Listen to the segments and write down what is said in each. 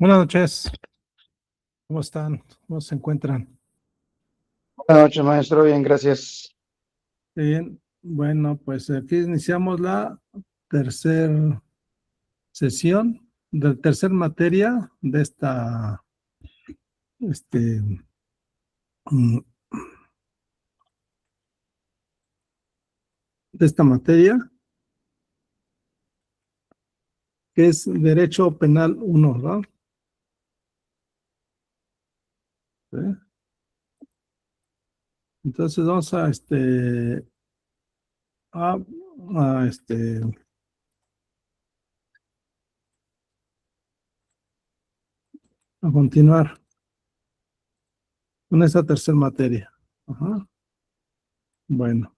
Buenas noches, ¿cómo están? ¿Cómo se encuentran? Buenas noches, maestro. Bien, gracias. Bien, bueno, pues aquí iniciamos la tercera sesión, de tercera materia de esta, este, mm, de esta materia, que es Derecho Penal 1, ¿verdad? ¿Sí? Entonces vamos a, a, este, a continuar con esta tercera materia. Ajá. Bueno,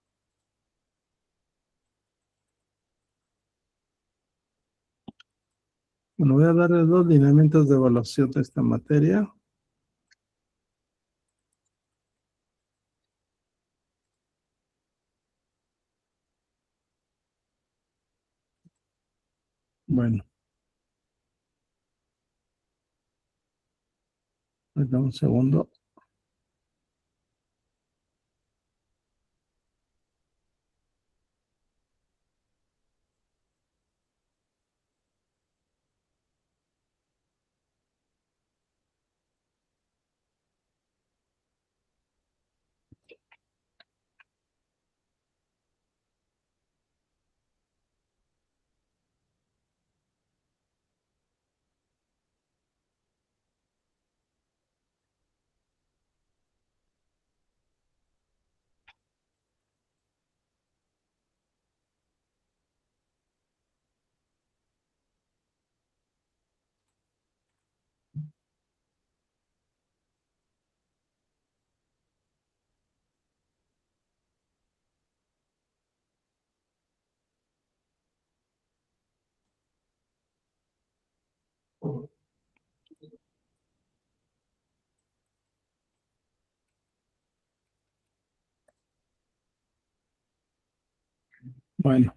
voy a darles dos lineamientos de evaluación de esta materia. Bueno, dame un segundo. Bueno,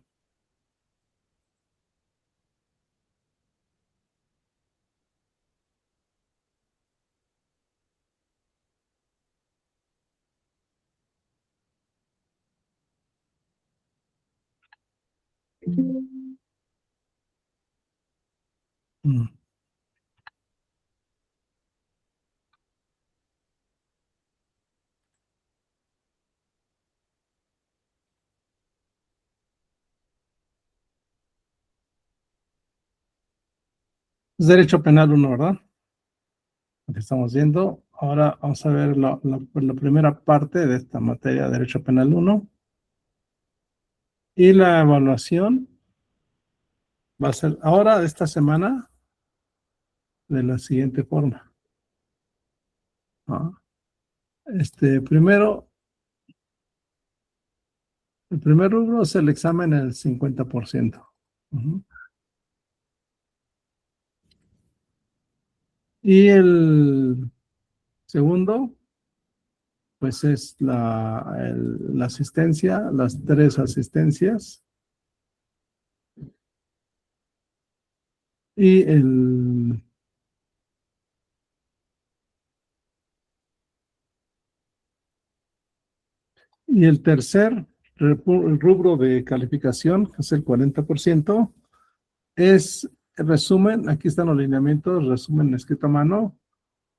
mm, es Derecho Penal 1, ¿verdad? Lo que estamos viendo. Ahora vamos a ver la primera parte de esta materia, Derecho Penal 1. Y la evaluación va a ser ahora, de esta semana, de la siguiente forma. ¿Ah? Primero, el primer rubro es el examen en el 50%. Ujú. Y el segundo, pues es la asistencia, las tres asistencias. Y el tercer rubro de calificación, que es el 40%, es el resumen, aquí están los lineamientos, resumen escrito a mano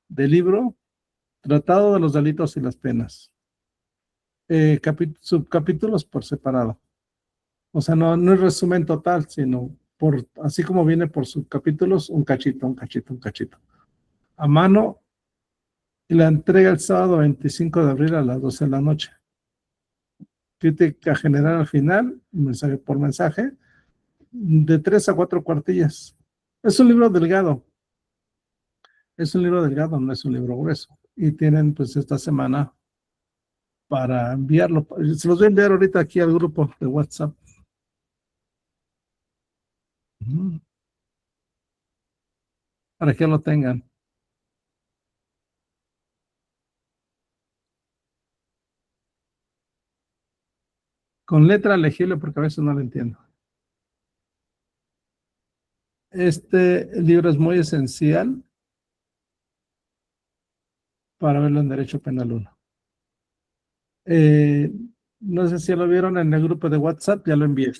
del libro, Tratado de los delitos y las penas. Subcapítulos por separado. O sea, no es resumen total, sino así como viene por subcapítulos, un cachito, un cachito, un cachito. A mano, y la entrega el sábado 25 de abril a las 12 de la noche. Crítica general al final, mensaje por mensaje, de 3 a 4 cuartillas. Es un libro delgado, no es un libro grueso. Y tienen pues esta semana para enviarlo. Se los voy a enviar ahorita aquí al grupo de WhatsApp. Para que lo tengan. Con letra legible porque a veces no lo entiendo. Este libro es muy esencial para verlo en Derecho Penal 1. No sé si lo vieron en el grupo de WhatsApp, ya lo envié.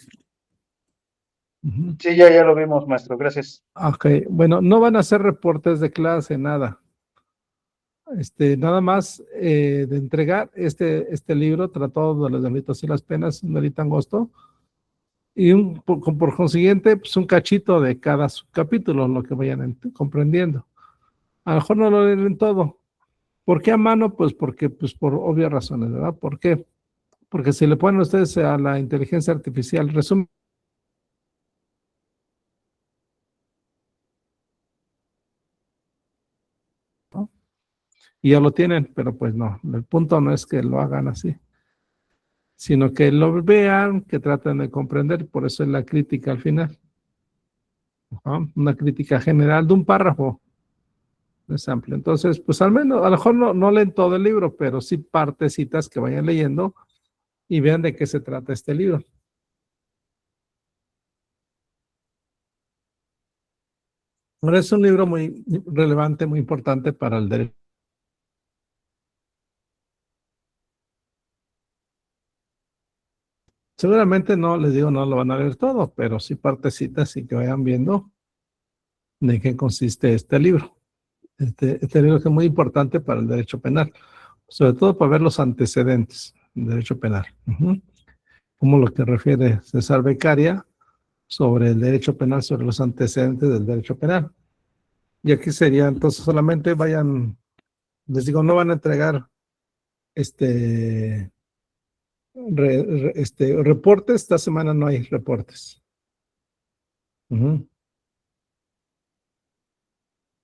Sí, ya lo vimos, maestro. Gracias. Ok, bueno, no van a hacer reportes de clase, nada. Nada más de entregar este libro, Tratado de los Delitos y las Penas, un delito angosto, y por consiguiente, pues un cachito de cada subcapítulo, lo que vayan comprendiendo. A lo mejor no lo leen todo. ¿Por qué a mano? Pues porque, pues por obvias razones, ¿verdad? ¿Por qué? Porque si le ponen ustedes a la inteligencia artificial, resumen, ¿no? Y ya lo tienen, pero pues no, el punto no es que lo hagan así, sino que lo vean, que traten de comprender, por eso es la crítica al final. ¿No? Una crítica general de un párrafo, es amplio. Entonces, pues al menos, a lo mejor no leen todo el libro, pero sí partecitas que vayan leyendo y vean de qué se trata este libro. Ahora es un libro muy relevante, muy importante para el derecho. Seguramente no, les digo, no lo van a leer todo, pero sí partecitas y que vayan viendo de qué consiste este libro. Este libro que es muy importante para el derecho penal, sobre todo para ver los antecedentes del derecho penal. Como lo que refiere César Beccaria sobre el derecho penal, sobre los antecedentes del derecho penal. Y aquí sería, entonces solamente vayan, les digo, no van a entregar reportes, esta semana no hay reportes.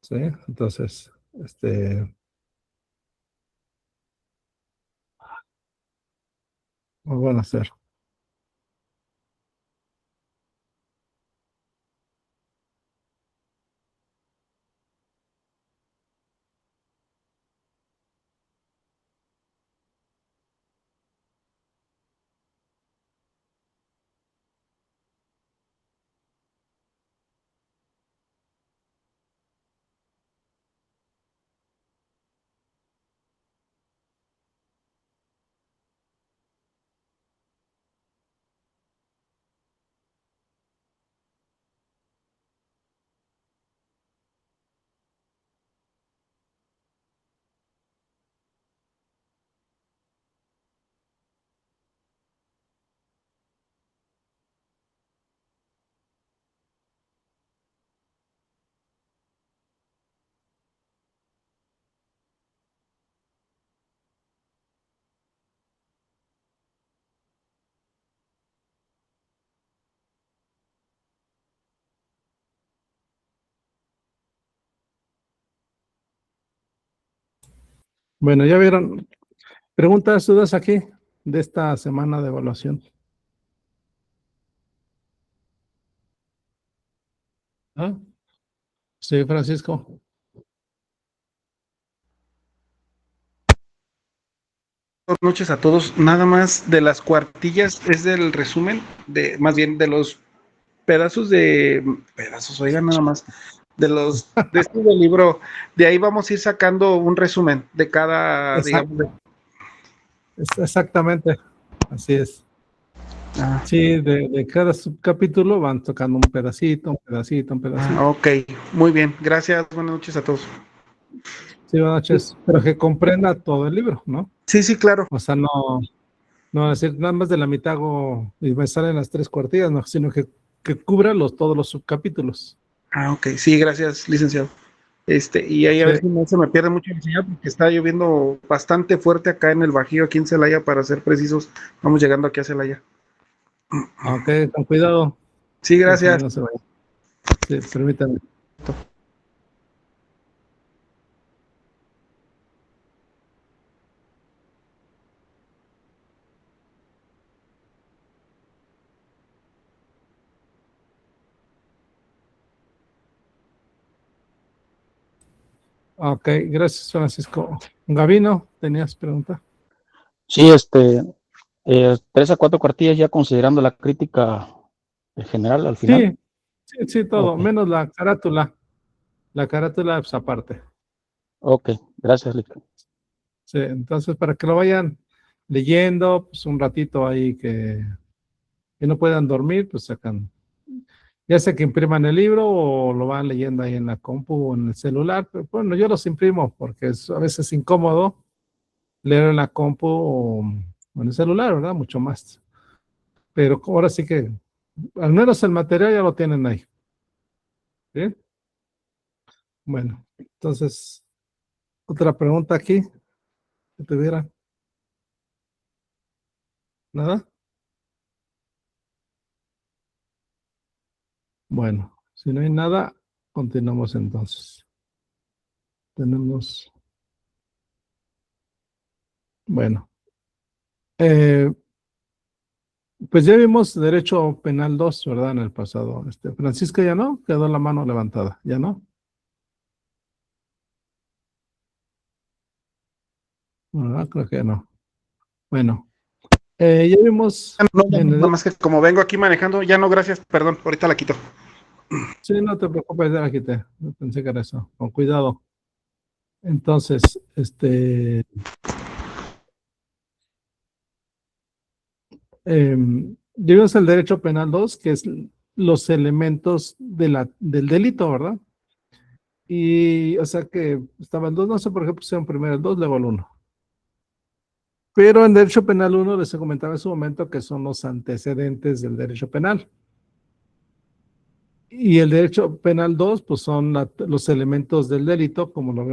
Sí, entonces, lo van a hacer. Bueno, ya vieron. Preguntas, dudas aquí de esta semana de evaluación. ¿Ah? Sí, Francisco. Buenas noches a todos. Nada más de las cuartillas es del resumen, más bien de los pedazos, oigan, nada más, de este del libro. De ahí vamos a ir sacando un resumen de cada, digamos. Exactamente, así es. Sí, de cada subcapítulo van tocando un pedacito, un pedacito, un pedacito. Ok, muy bien. Gracias. Buenas noches a todos. Sí, buenas noches. Pero que comprenda todo el libro, ¿no? Sí, claro. O sea, no decir nada más de la mitad hago y me salen las 3 cuartillas, no, sino que cubra todos los subcapítulos. Ok, sí, gracias, licenciado. Y ahí a ver si no se me pierde mucho la señal porque está lloviendo bastante fuerte acá en el Bajío, aquí en Celaya, para ser precisos. Vamos llegando aquí a Celaya. Ok, con cuidado. Sí, gracias. No se vaya. Sí, permítanme. Ok, gracias, Francisco. Gabino, ¿tenías pregunta? Sí, 3 a 4 cuartillas ya considerando la crítica general al final. Sí, todo, Ok. menos la carátula. La carátula, pues aparte. Ok, gracias, Lic. Sí, entonces, para que lo vayan leyendo, pues un ratito ahí que no puedan dormir, pues sacan, ya sea que impriman el libro o lo van leyendo ahí en la compu o en el celular. Pero bueno, yo los imprimo porque es a veces incómodo leer en la compu o en el celular, ¿verdad? Mucho más. Pero ahora sí que, al menos el material ya lo tienen ahí. ¿Sí? Bueno, entonces, otra pregunta aquí, que tuviera. ¿Nada? Bueno, si no hay nada, continuamos entonces. Tenemos, bueno, eh, pues ya vimos Derecho Penal 2, ¿verdad? En el pasado. Francisca ya no, quedó la mano levantada, ¿ya no? ¿Verdad? Creo que no. Bueno, ya vimos No, en nada más que como vengo aquí manejando, ya no, gracias, perdón, ahorita la quito. sí, no te preocupes, ya la quité. No pensé que era eso. Con cuidado. Entonces, ya vimos el Derecho Penal 2, que es los elementos del delito, ¿verdad? Y, o sea que estaban dos, no sé por qué pusieron primero el 2, luego el 1. Pero en Derecho Penal 1 les comentaba en su momento que son los antecedentes del Derecho Penal. Y el Derecho Penal 2, pues son los elementos del delito, como lo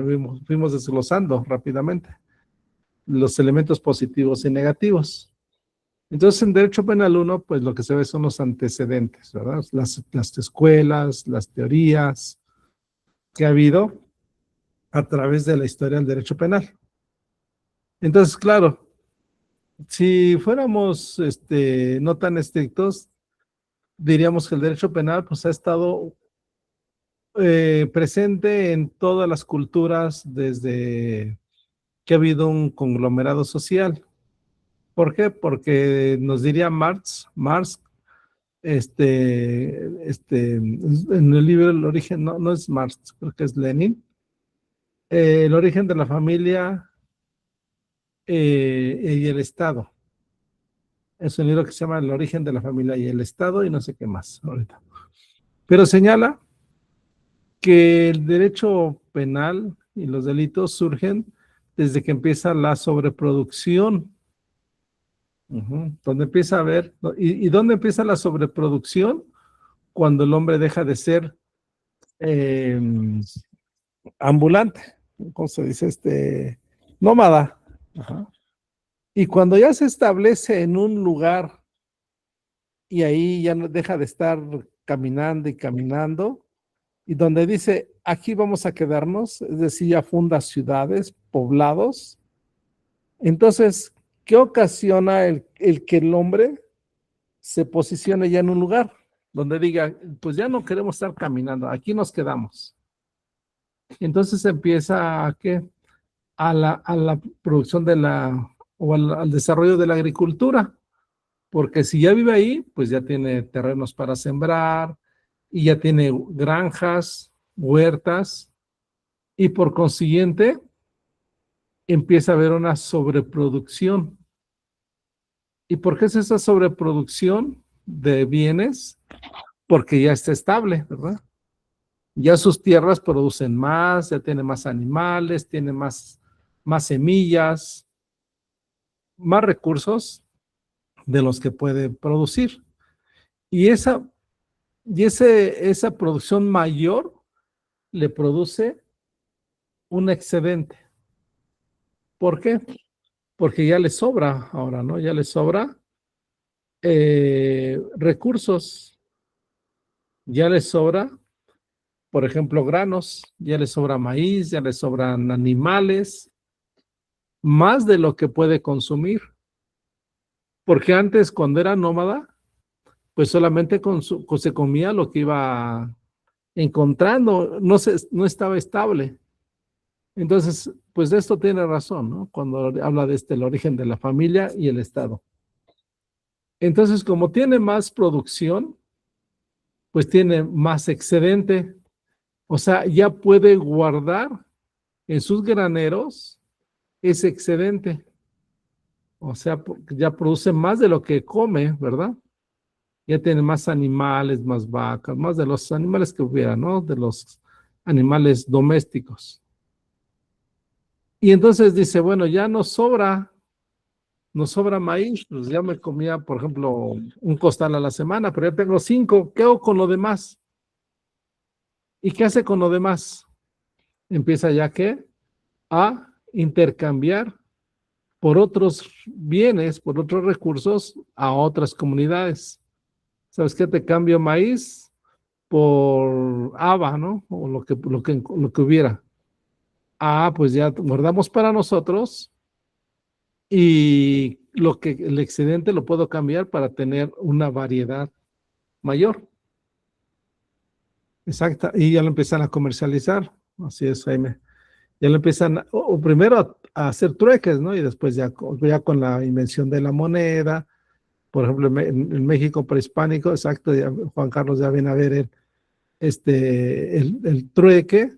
fuimos desglosando rápidamente. Los elementos positivos y negativos. Entonces, en Derecho Penal 1, pues lo que se ve son los antecedentes, ¿verdad? Las escuelas, las teorías que ha habido a través de la historia del derecho penal. Entonces, claro, si fuéramos no tan estrictos, diríamos que el derecho penal pues, ha estado presente en todas las culturas desde que ha habido un conglomerado social. ¿Por qué? Porque nos diría Marx, en el libro El origen, no es Marx, creo que es Lenin, el origen de la familia y el Estado. Es un libro que se llama El origen de la familia y el Estado y no sé qué más ahorita. Pero señala que el derecho penal y los delitos surgen desde que empieza la sobreproducción. Donde empieza a haber, ¿y dónde empieza la sobreproducción? Cuando el hombre deja de ser eh, ambulante, ¿cómo se dice? Nómada. Ajá. Y cuando ya se establece en un lugar y ahí ya no deja de estar caminando y caminando, y donde dice, aquí vamos a quedarnos, es decir, ya funda ciudades, poblados. Entonces, ¿qué ocasiona el que el hombre se posicione ya en un lugar donde diga, pues ya no queremos estar caminando, aquí nos quedamos? Entonces empieza a, ¿qué? A la producción o al desarrollo de la agricultura, porque si ya vive ahí, pues ya tiene terrenos para sembrar y ya tiene granjas, huertas, y por consiguiente empieza a haber una sobreproducción. ¿Y por qué es esa sobreproducción de bienes? Porque ya está estable, ¿verdad? Ya sus tierras producen más, ya tiene más animales, tiene más semillas, más recursos de los que puede producir. Y esa producción mayor le produce un excedente. ¿Por qué? Porque ya le sobra ahora, ¿no? Ya le sobra recursos, ya le sobra, por ejemplo, granos, ya le sobra maíz, ya le sobran animales, más de lo que puede consumir. Porque antes, cuando era nómada, pues solamente se comía lo que iba encontrando, no estaba estable. Entonces, pues de esto tiene razón, ¿no? Cuando habla de el origen de la familia y el Estado. Entonces, como tiene más producción, pues tiene más excedente. O sea, ya puede guardar en sus graneros es excedente. O sea, ya produce más de lo que come, ¿verdad? Ya tiene más animales, más vacas, más de los animales que hubiera, ¿no? De los animales domésticos. Y entonces dice, bueno, ya nos sobra maíz, pues ya me comía, por ejemplo, un costal a la semana, pero ya tengo 5, ¿qué hago con lo demás? ¿Y qué hace con lo demás? Empieza ya que a intercambiar por otros bienes, por otros recursos a otras comunidades. ¿Sabes qué? Te cambio maíz por haba, ¿no? O lo que hubiera. Ah, pues ya guardamos para nosotros y el excedente lo puedo cambiar para tener una variedad mayor. Exacto. Y ya lo empiezan a comercializar. Así es, Jaime. Ya lo empiezan, o primero a hacer trueques, ¿no? Y después ya con la invención de la moneda, por ejemplo, en México prehispánico, exacto, Juan Carlos ya viene a ver el trueque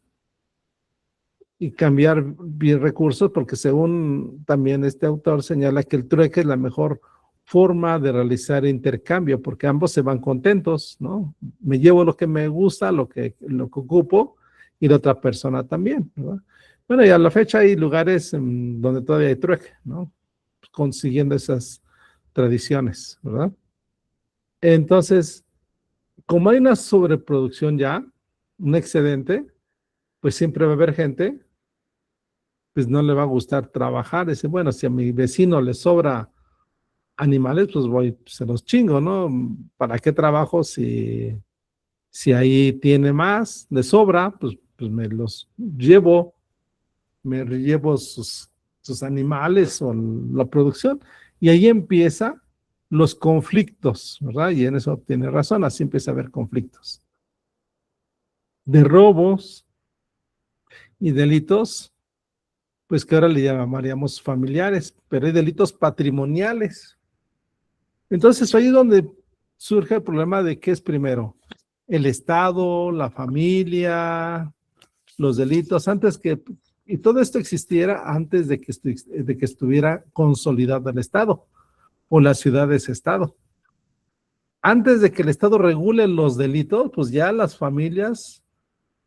y cambiar bien recursos, porque según también este autor señala que el trueque es la mejor forma de realizar intercambio, porque ambos se van contentos, ¿no? Me llevo lo que me gusta, lo que ocupo, y la otra persona también, ¿verdad? Bueno, y a la fecha hay lugares donde todavía hay trueque, ¿no? Consiguiendo esas tradiciones, ¿verdad? Entonces, como hay una sobreproducción ya, un excedente, pues siempre va a haber gente, pues no le va a gustar trabajar. Dice, bueno, si a mi vecino le sobra animales, pues se los chingo, ¿no? ¿Para qué trabajo si ahí tiene más de sobra? Pues me los llevo, me llevo sus animales o la producción. Y ahí empieza los conflictos, ¿verdad? Y en eso tiene razón, así empieza a haber conflictos. De robos y delitos, pues que ahora le llamaríamos familiares, pero hay delitos patrimoniales. Entonces ahí es donde surge el problema de qué es primero, el Estado, la familia, los delitos, y todo esto existiera antes de que estuviera consolidado el Estado o las ciudades-Estado. Antes de que el Estado regule los delitos, pues ya las familias,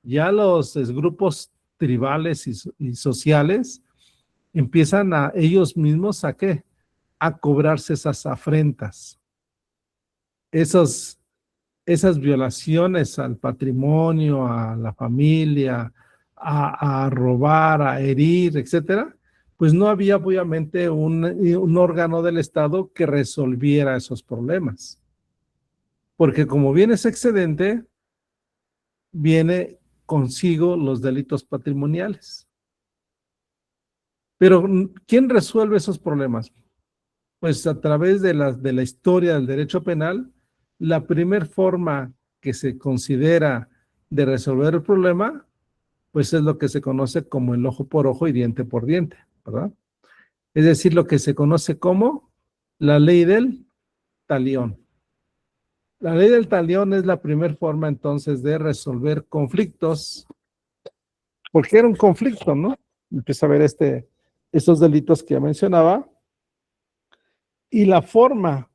ya los grupos tribales y sociales empiezan a ellos mismos ¿a qué? A cobrarse esas afrentas, esas violaciones al patrimonio, a la familia, a robar, a herir, etcétera, pues no había obviamente un órgano del Estado que resolviera esos problemas. Porque como viene ese excedente, viene consigo los delitos patrimoniales. Pero, ¿quién resuelve esos problemas? Pues a través de la historia del derecho penal, la primer forma que se considera de resolver el problema, pues es lo que se conoce como el ojo por ojo y diente por diente, ¿verdad? Es decir, lo que se conoce como la ley del talión. La ley del talión es la primera forma entonces de resolver conflictos, porque era un conflicto, ¿no? Empieza a ver estos delitos que ya mencionaba, y la forma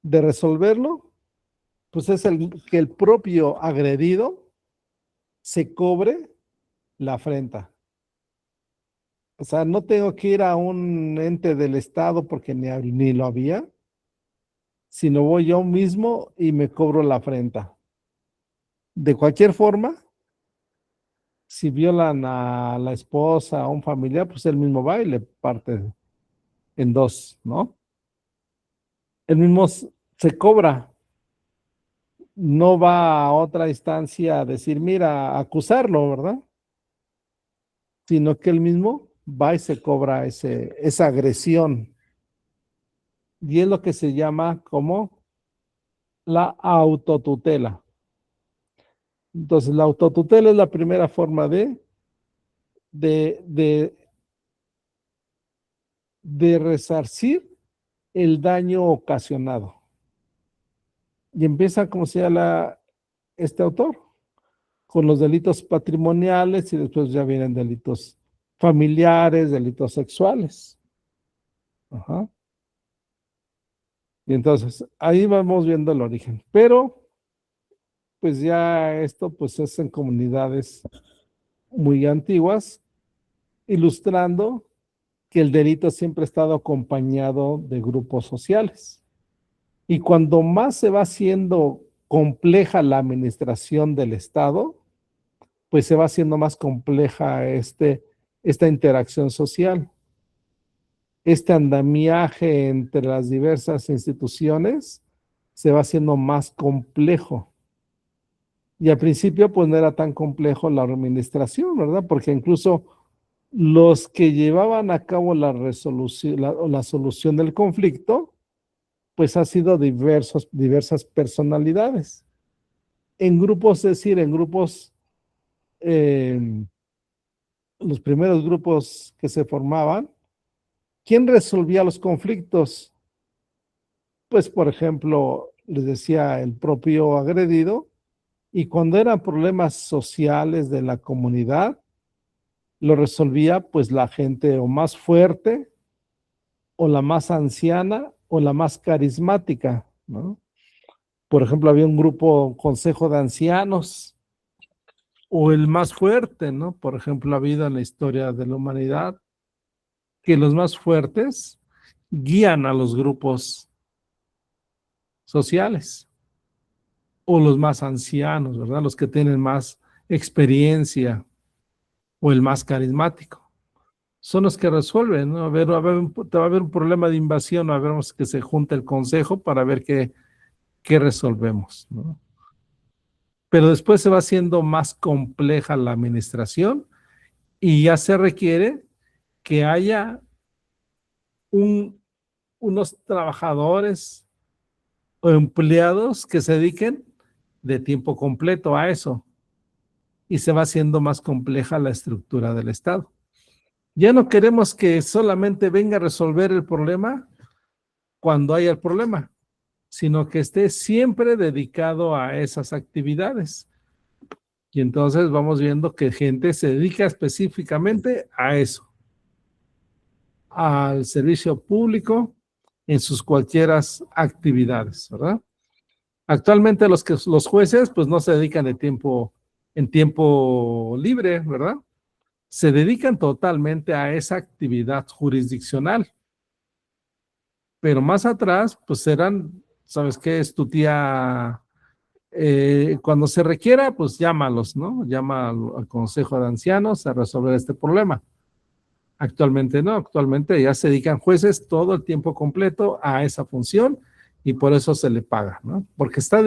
de resolverlo, pues es que el propio agredido se cobre la afrenta. O sea, no tengo que ir a un ente del Estado porque ni lo había, sino voy yo mismo y me cobro la afrenta. De cualquier forma, si violan a la esposa, a un familiar, pues él mismo va y le parte en dos, ¿no? Él mismo se cobra, no va a otra instancia a decir, mira, a acusarlo, ¿verdad? Sino que él mismo va y se cobra esa agresión. Y es lo que se llama como la autotutela. Entonces, la autotutela es la primera forma de resarcir el daño ocasionado. Y empieza, como señala este autor, con los delitos patrimoniales y después ya vienen delitos familiares, delitos sexuales. Ajá. Y entonces, ahí vamos viendo el origen. Pero, pues ya esto pues es en comunidades muy antiguas, ilustrando que el delito siempre ha estado acompañado de grupos sociales. Y cuando más se va haciendo compleja la administración del Estado, pues se va haciendo más compleja esta interacción social. Este andamiaje entre las diversas instituciones se va haciendo más complejo. Y al principio, pues no era tan complejo la administración, ¿verdad? Porque incluso los que llevaban a cabo la resolución, la solución del conflicto, pues ha sido diversas personalidades. En grupos, es decir, en grupos, los primeros grupos que se formaban, ¿quién resolvía los conflictos? Pues, por ejemplo, les decía el propio agredido, y cuando eran problemas sociales de la comunidad, lo resolvía pues la gente o más fuerte, o la más anciana, o la más carismática, ¿no? Por ejemplo, había un grupo, consejo de ancianos, o el más fuerte, ¿no? Por ejemplo, ha habido en la historia de la humanidad que los más fuertes guían a los grupos sociales, o los más ancianos, ¿verdad? Los que tienen más experiencia, o el más carismático. Son los que resuelven, ¿no? Te va a haber un problema de invasión, a ver que se junte el consejo para ver qué resolvemos, ¿no? Pero después se va haciendo más compleja la administración y ya se requiere que haya unos trabajadores o empleados que se dediquen de tiempo completo a eso, y se va haciendo más compleja la estructura del Estado. Ya no queremos que solamente venga a resolver el problema cuando haya el problema, sino que esté siempre dedicado a esas actividades. Y entonces vamos viendo que gente se dedica específicamente a eso, al servicio público en sus cualquiera actividades, ¿verdad? Actualmente los jueces pues no se dedican en tiempo libre, ¿verdad? Se dedican totalmente a esa actividad jurisdiccional. Pero más atrás, pues eran, ¿sabes qué? Es tu tía, cuando se requiera, pues llámalos, ¿no? Llama al Consejo de Ancianos a resolver este problema. Actualmente no, actualmente ya se dedican jueces todo el tiempo completo a esa función y por eso se le paga, ¿no? Porque está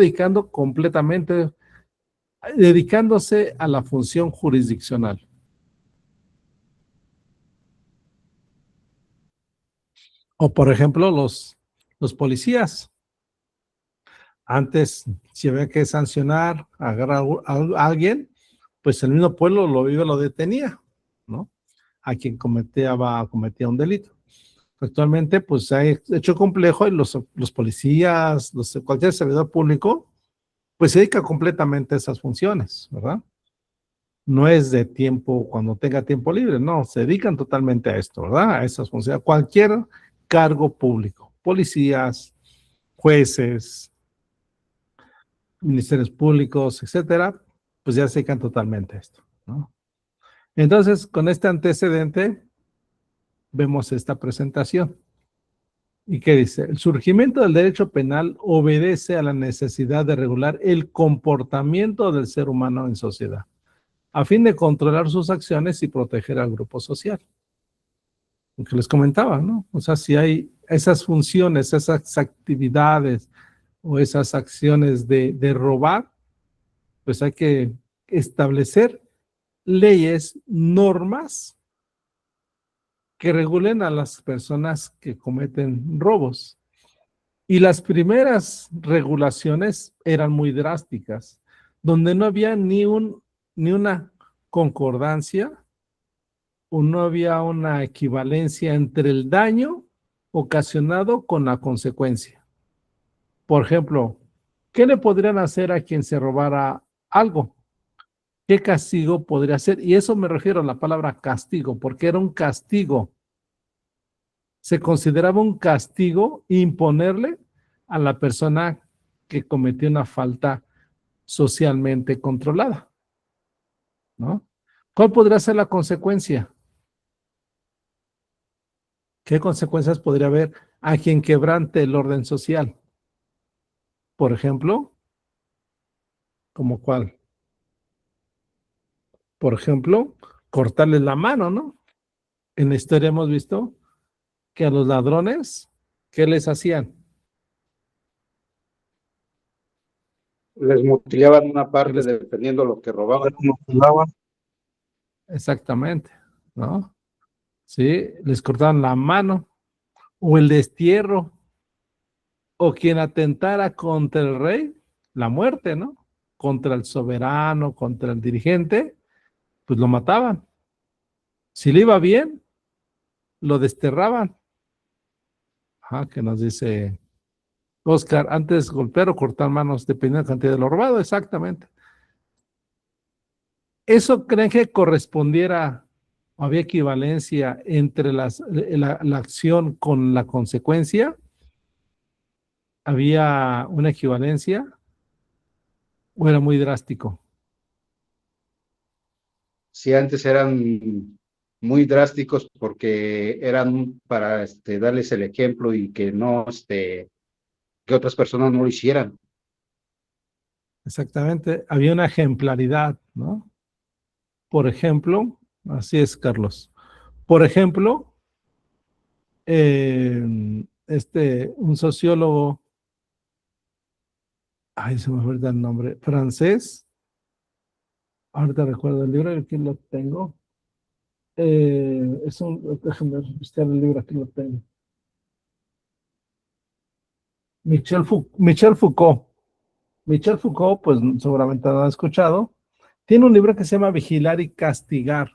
dedicándose a la función jurisdiccional. O por ejemplo, los policías. Antes, si había que sancionar, agarrar a alguien, pues el mismo pueblo lo detenía, ¿no? A quien cometía un delito. Actualmente, pues se ha hecho complejo y los policías, cualquier servidor público, pues se dedica completamente a esas funciones, ¿verdad? No es de tiempo, cuando tenga tiempo libre, no, se dedican totalmente a esto, ¿verdad? A esas funciones, cualquier cargo público, policías, jueces, ministerios públicos, etcétera, pues ya se dedican totalmente a esto, ¿no? Entonces, con este antecedente, vemos esta presentación. ¿Y qué dice? El surgimiento del derecho penal obedece a la necesidad de regular el comportamiento del ser humano en sociedad, a fin de controlar sus acciones y proteger al grupo social. Lo que les comentaba, ¿no? O sea, si hay esas funciones, esas actividades o esas acciones de robar, pues hay que establecer leyes, normas que regulen a las personas que cometen robos. Y las primeras regulaciones eran muy drásticas, donde no había ni una concordancia o no había una equivalencia entre el daño ocasionado con la consecuencia. Por ejemplo, ¿qué le podrían hacer a quien se robara algo? ¿Qué castigo podría ser? Y eso me refiero a la palabra castigo, porque era un castigo. Se consideraba un castigo imponerle a la persona que cometió una falta socialmente controlada, ¿no? ¿Cuál podría ser la consecuencia? ¿Qué consecuencias podría haber a quien quebrante el orden social? Por ejemplo, ¿como cuál? Por ejemplo, cortarles la mano, ¿no? En la historia hemos visto que a los ladrones, ¿qué les hacían? Les mutilaban una ¿Qué parte les- dependiendo de lo que robaban. Exactamente, ¿no? Sí, les cortaban la mano o el destierro o quien atentara contra el rey, la muerte, ¿no? Contra el soberano, contra el dirigente, pues lo mataban. Si le iba bien, lo desterraban. Ajá, que nos dice Oscar, antes golpear o cortar manos, dependiendo de la cantidad de lo robado, exactamente. ¿Eso creen que correspondiera o había equivalencia entre la acción con la consecuencia? ¿Había una equivalencia o era muy drástico? Si antes eran muy drásticos porque eran para darles el ejemplo y que no, que otras personas no lo hicieran. Exactamente, había una ejemplaridad, ¿no? Por ejemplo, así es, Carlos. Por ejemplo, un sociólogo, ay, se me fue el nombre, francés, ahorita recuerdo el libro, aquí lo tengo. Déjame buscar el libro, aquí lo tengo. Michel Foucault. Michel Foucault, pues seguramente lo han escuchado. Tiene un libro que se llama Vigilar y Castigar.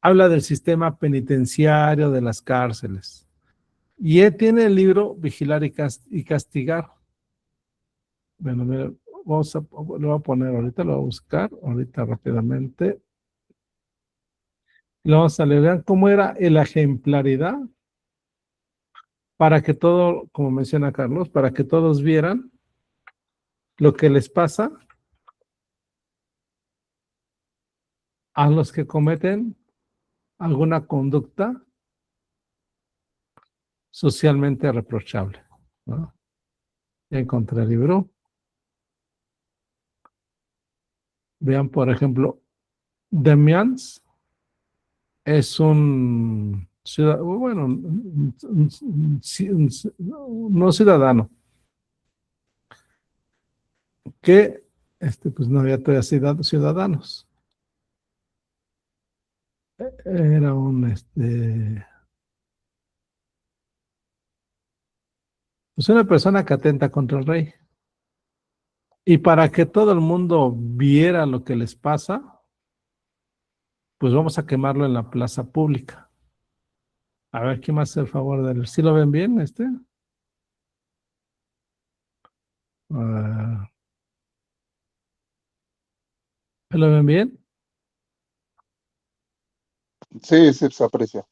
Habla del sistema penitenciario, de las cárceles. Y él tiene el libro Vigilar y Castigar. Bueno, mira, lo voy a poner ahorita, lo voy a buscar ahorita rápidamente. Lo vamos a leer. Vean cómo era la ejemplaridad para que todo, como menciona Carlos, para que todos vieran lo que les pasa a los que cometen alguna conducta socialmente reprochable, ¿no? Ya encontré el libro. Vean, por ejemplo, Demians es un ciudadano, bueno, no ciudadano, que pues no había todavía ciudadanos. Era pues una persona que atenta contra el rey. Y para que todo el mundo viera lo que les pasa, pues vamos a quemarlo en la plaza pública. A ver, ¿quién más hace el favor de leer? ¿Sí lo ven bien, Ah, ¿lo ven bien? Sí, sí, se aprecia.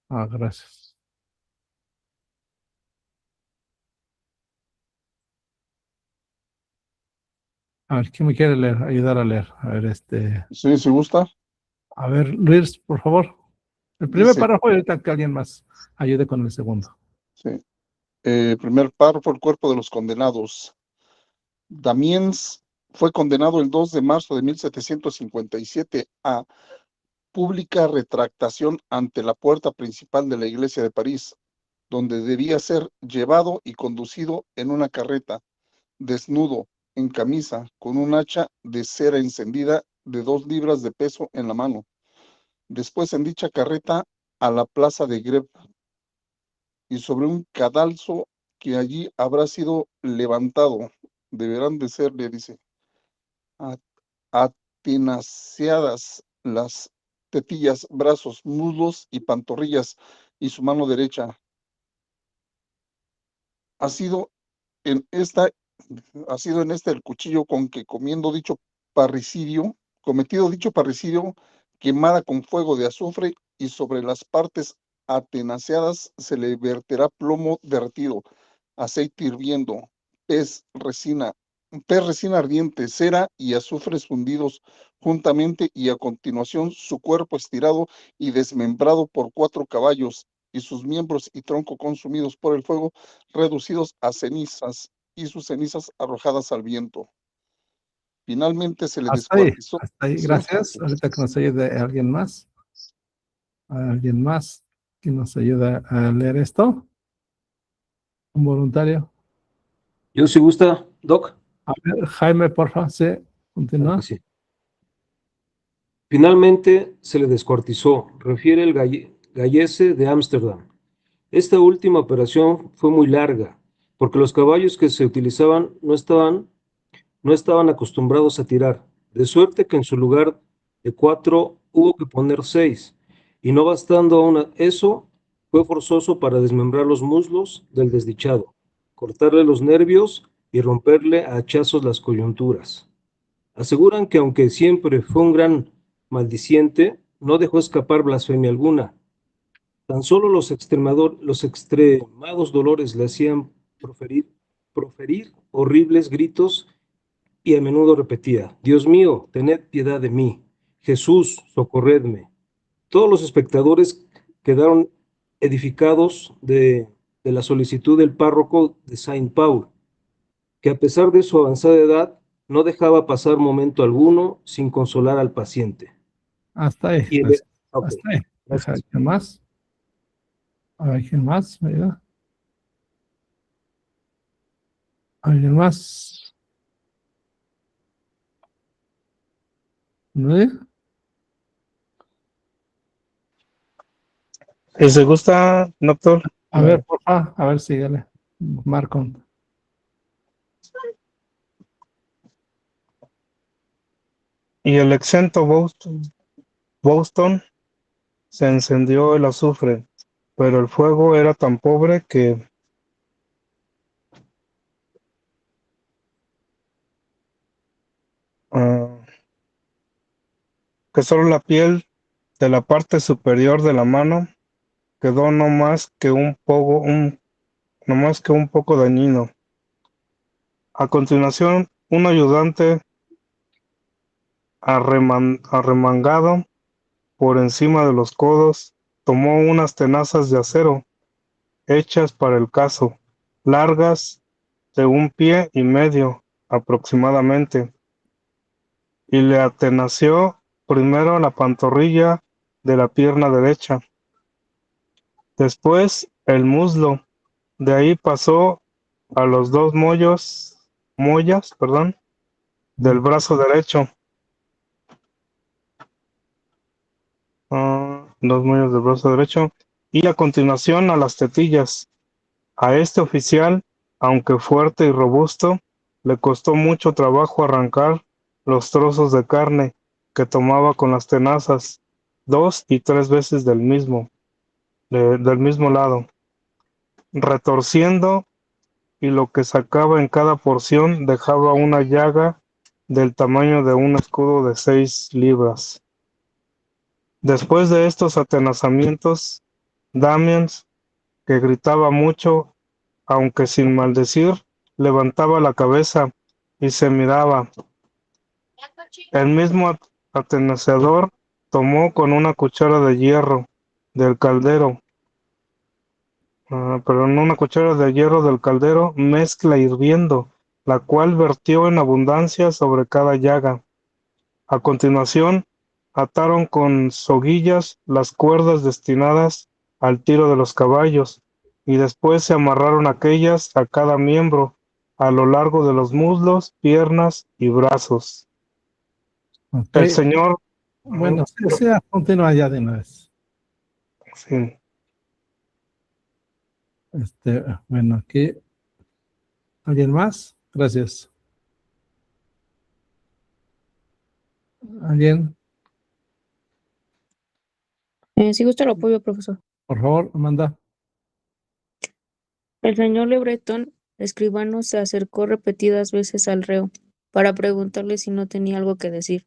Ah, gracias. A ver, ¿quién me quiere leer? Ayudar a leer. A ver, Sí, si gusta. a ver, Luis, por favor. El primer Dice, párrafo y ahorita que alguien más ayude con el segundo. sí. Primer párrafo, el cuerpo de los condenados. Damiens fue condenado el 2 de marzo de 1757 a pública retractación ante la puerta principal de la iglesia de París, donde debía ser llevado y conducido en una carreta, desnudo, en camisa, con un hacha de cera encendida de 2 libras de peso en la mano. Después en dicha carreta a la plaza de Greve y sobre un cadalso que allí habrá sido levantado. Deberán de ser, le dice, atenaceadas las tetillas, brazos, muslos y pantorrillas y su mano derecha. Ha sido en esta, ha sido en este el cuchillo con que comiendo dicho parricidio Cometido dicho parricidio, quemada con fuego de azufre y sobre las partes atenaceadas se le verterá plomo derretido, aceite hirviendo, pez resina ardiente, cera y azufres fundidos juntamente, y a continuación su cuerpo estirado y desmembrado por 4 caballos, y sus miembros y tronco consumidos por el fuego, reducidos a cenizas, y sus cenizas arrojadas al viento. Finalmente se le Hasta ahí, descuartizó. hasta ahí. Sí, Gracias. Ahorita que nos ayude alguien más. Alguien más que nos ayude a leer esto. Un voluntario. Yo si gusta, Doc. A ver, Jaime, por favor, sí, Claro continúa. que sí. Finalmente se le descuartizó, refiere el Gallese de Ámsterdam. Esta última operación fue muy larga, porque los caballos que se utilizaban no estaban acostumbrados a tirar, de suerte que en su lugar de 4 hubo que poner 6, y no bastando aún eso, fue forzoso para desmembrar los muslos del desdichado, cortarle los nervios y romperle a hachazos las coyunturas. Aseguran que aunque siempre fue un gran maldiciente, no dejó escapar blasfemia alguna. Tan solo los extremados dolores le hacían proferir horribles gritos, y a menudo repetía: Dios mío, tened piedad de mí. Jesús, socorredme. Todos los espectadores quedaron edificados de la solicitud del párroco de Saint Paul, que a pesar de su avanzada edad, no dejaba pasar momento alguno sin consolar al paciente. Hasta ahí. Y Gracias. ok, Hasta ahí. Deja gracias. alguien más. ¿Alguien más? ¿Me ayuda? ¿Alguien más? ¿No? ¿Se gusta, doctor? A ver, por favor, a ver, síguele. Marco. Y el exento Boston se encendió el azufre, pero el fuego era tan pobre que solo la piel de la parte superior de la mano quedó no más que un poco dañino. A continuación, un ayudante arremangado por encima de los codos tomó unas tenazas de acero hechas para el caso, largas de 1,5 pies aproximadamente, y le atenació primero la pantorrilla de la pierna derecha, después el muslo, de ahí pasó a los 2 mollas, del brazo derecho, 2 mollas del brazo derecho, y a continuación a las tetillas. A este oficial, aunque fuerte y robusto, le costó mucho trabajo arrancar los trozos de carne que tomaba con las tenazas, 2 y 3 veces del mismo lado, retorciendo, y lo que sacaba en cada porción dejaba una llaga del tamaño de un escudo de 6 libras. Después de estos atenazamientos, Damiens, que gritaba mucho, aunque sin maldecir, levantaba la cabeza y se miraba. El mismo atenazador tomó con una cuchara de hierro del caldero, una cuchara de hierro del caldero, mezcla hirviendo, la cual vertió en abundancia sobre cada llaga. A continuación, ataron con soguillas las cuerdas destinadas al tiro de los caballos, y después se amarraron aquellas a cada miembro, a lo largo de los muslos, piernas y brazos. Ok. El Señor, Bueno, sí, continúa ya de una vez. sí, Bueno, aquí. ¿Alguien más? Gracias. ¿Alguien? Si gusta, lo apoyo, profesor. Por favor, Amanda. El señor Le Breton, escribano, se acercó repetidas veces al reo para preguntarle si no tenía algo que decir.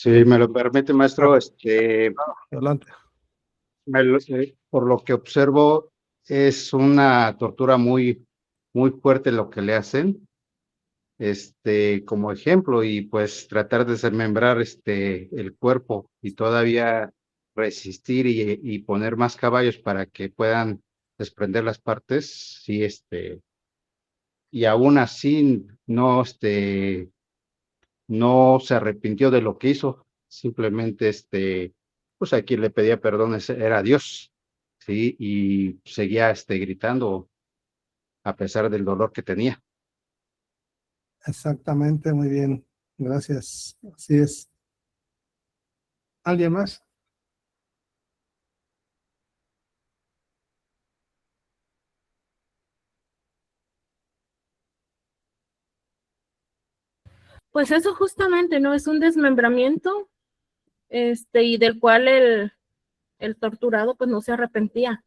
Si me lo permite, maestro, Adelante. por lo que observo, es una tortura muy, muy fuerte lo que le hacen, como ejemplo, y pues tratar de desmembrar el cuerpo y todavía resistir y poner más caballos para que puedan desprender las partes, sí, y aún así no se arrepintió de lo que hizo, simplemente pues a quien le pedía perdón era Dios, sí, y seguía gritando a pesar del dolor que tenía. Exactamente, muy bien. Gracias. Así es. ¿Alguien más? Pues eso justamente, ¿no? Es un desmembramiento, y del cual el torturado pues no se arrepentía.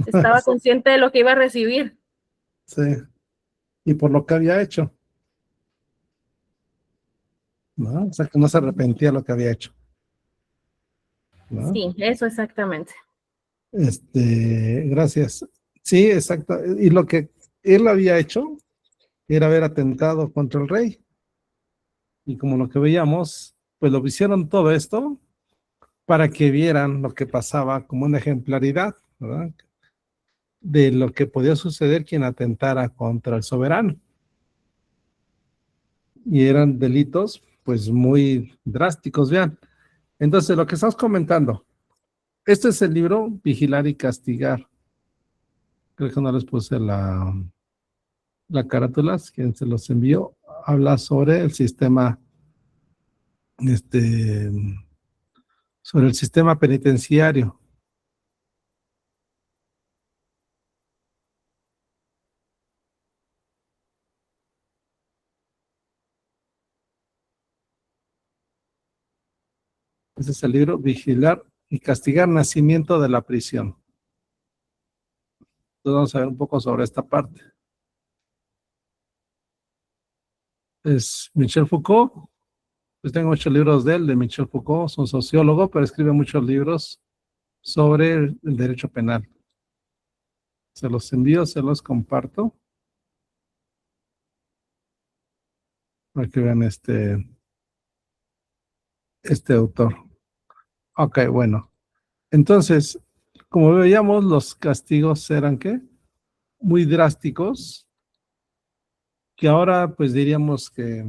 Estaba consciente de lo que iba a recibir. Sí. Y por lo que había hecho, ¿no? O sea, que no se arrepentía de lo que había hecho, ¿no? Sí, eso exactamente. Gracias. Sí, exacto. Y lo que él había hecho era haber atentado contra el rey. Y como lo que veíamos, pues lo hicieron todo esto para que vieran lo que pasaba como una ejemplaridad, ¿verdad? De lo que podía suceder quien atentara contra el soberano. Y eran delitos, pues, muy drásticos, vean. Entonces, lo que estamos comentando, este es el libro Vigilar y Castigar. Creo que no les puse la carátula, quien se los envió, habla sobre el sistema, este, sobre el sistema penitenciario. Ese es el libro Vigilar y Castigar, Nacimiento de la Prisión. Entonces vamos a ver un poco sobre esta parte. Es Michel Foucault. Pues tengo muchos libros de él, de Michel Foucault, es un sociólogo, pero escribe muchos libros sobre el derecho penal. Se los envío, se los comparto para que vean este autor. Ok, bueno. Entonces, como veíamos, los castigos eran ¿qué? Muy drásticos, que ahora pues diríamos que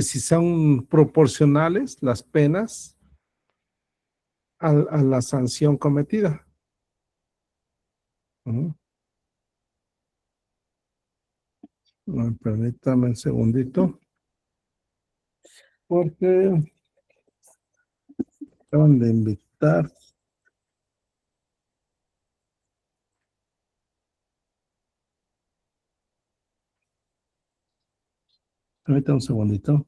si son proporcionales las penas a la sanción cometida. Permítame un segundito, porque acaban de invitar. Permítame un segundito.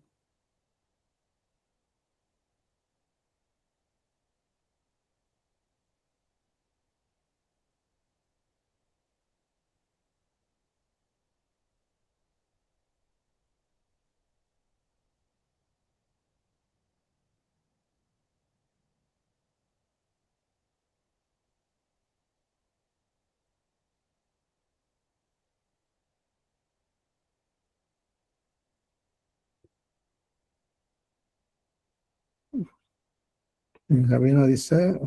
Gabino dice,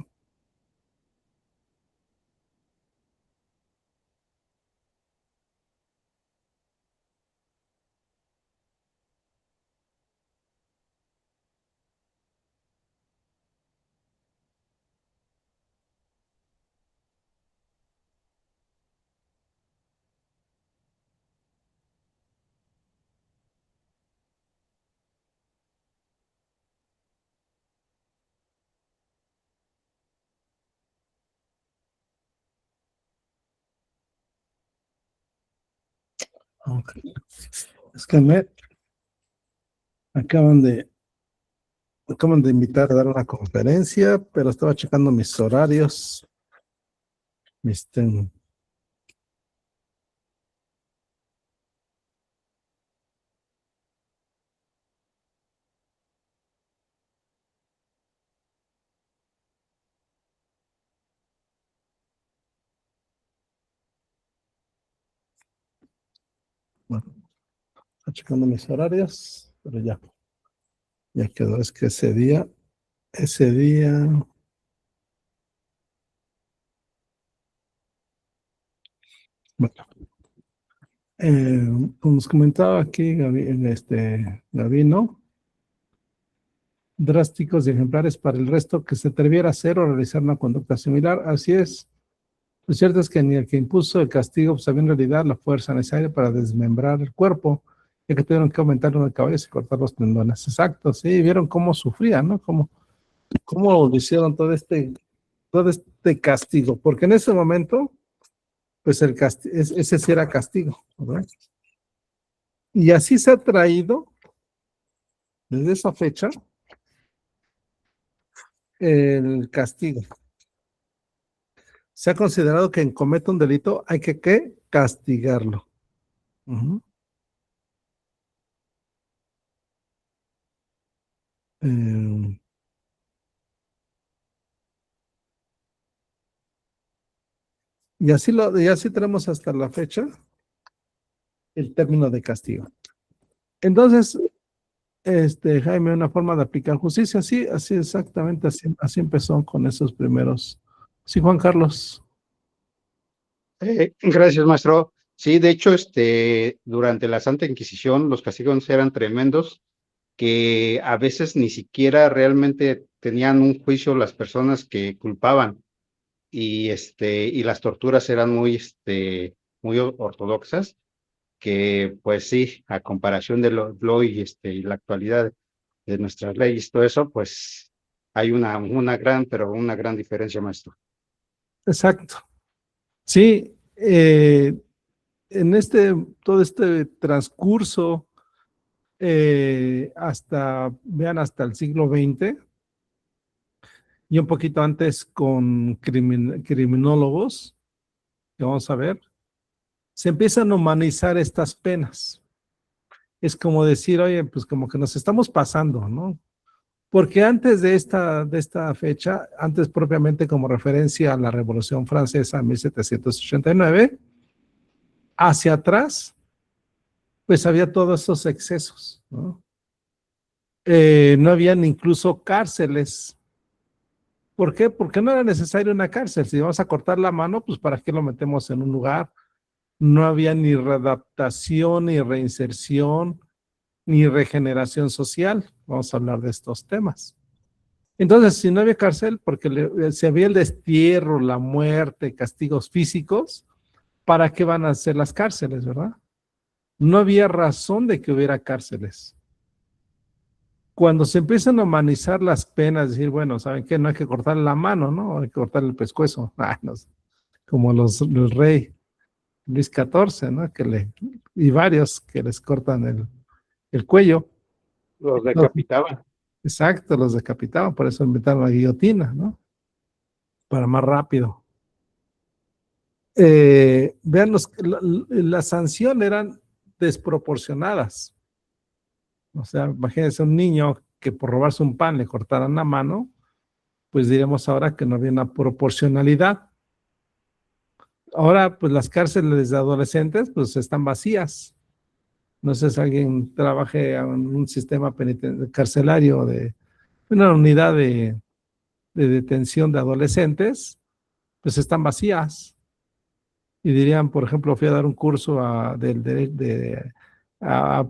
ok, es que me acaban de invitar a dar una conferencia, pero estaba checando mis horarios. Este, Bueno, estoy checando mis horarios, pero ya quedó. Es que ese día, bueno, como nos comentaba aquí Gabino, drásticos y ejemplares para el resto que se atreviera a hacer o realizar una conducta similar. Así es. Lo cierto es que ni el que impuso el castigo sabía en realidad la fuerza necesaria para desmembrar el cuerpo, ya que tuvieron que aumentar uno de caballos y cortar los tendones. Exacto, sí, vieron cómo sufrían, ¿no? Cómo lo hicieron todo este castigo, porque en ese momento, pues ese sí era castigo, ¿verdad? Y así se ha traído desde esa fecha el castigo. Se ha considerado que en cometa un delito hay que ¿qué? Castigarlo. Uh-huh. Y así tenemos hasta la fecha el término de castigo. Entonces, Jaime, una forma de aplicar justicia, sí, así exactamente, así empezó con esos primeros. Sí, Juan Carlos. Gracias, maestro. Sí, de hecho, durante la Santa Inquisición los castigos eran tremendos, que a veces ni siquiera realmente tenían un juicio las personas que culpaban, y las torturas eran muy ortodoxas, que pues sí, a comparación de lo y la actualidad de nuestras leyes, todo eso, pues hay una gran diferencia, maestro. Exacto. Sí, en todo este transcurso, hasta el siglo XX, y un poquito antes con criminólogos, que vamos a ver, se empiezan a humanizar estas penas. Es como decir, oye, pues como que nos estamos pasando, ¿no? Porque antes de esta fecha, antes propiamente como referencia a la Revolución Francesa en 1789, hacia atrás, pues había todos esos excesos, ¿no? No habían incluso cárceles. ¿Por qué? Porque no era necesario una cárcel. Si vamos a cortar la mano, pues ¿para qué lo metemos en un lugar? No había ni readaptación, ni reinserción, ni regeneración social. Vamos a hablar de estos temas. Entonces, si no había cárcel, porque si había el destierro, la muerte, castigos físicos, ¿para qué van a ser las cárceles, verdad? No había razón de que hubiera cárceles. Cuando se empiezan a humanizar las penas, decir, bueno, ¿saben qué? No hay que cortar la mano, ¿no? Hay que cortar el pescuezo. No, como los rey Luis XIV, ¿no? Y varios que les cortan el cuello. Los decapitaban. Exacto, los decapitaban, por eso inventaron la guillotina, ¿no? Para más rápido. Vean, las sanciones eran desproporcionadas. O sea, imagínense un niño que por robarse un pan le cortaran la mano, pues diremos ahora que no había una proporcionalidad. Ahora, pues las cárceles de adolescentes, pues están vacías. No sé si alguien trabaje en un sistema carcelario de una unidad de detención de adolescentes, pues están vacías. Y dirían, por ejemplo, fui a dar un curso a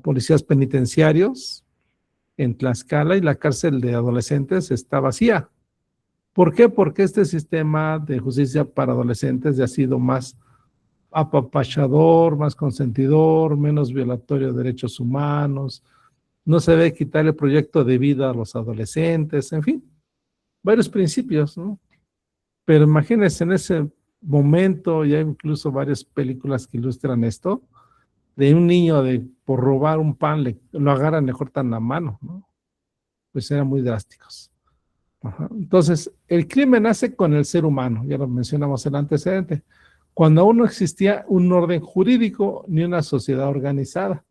policías penitenciarios en Tlaxcala y la cárcel de adolescentes está vacía. ¿Por qué? Porque este sistema de justicia para adolescentes ya ha sido más apapachador, más consentidor, menos violatorio de derechos humanos, no se debe quitar el proyecto de vida a los adolescentes, en fin, varios principios, ¿no? Pero imagínense en ese momento, ya hay incluso varias películas que ilustran esto, de un niño por robar un pan, lo agarran, le cortan la mano, ¿no? Pues eran muy drásticos. Ajá. Entonces, el crimen nace con el ser humano, ya lo mencionamos en el antecedente, cuando aún no existía un orden jurídico ni una sociedad organizada.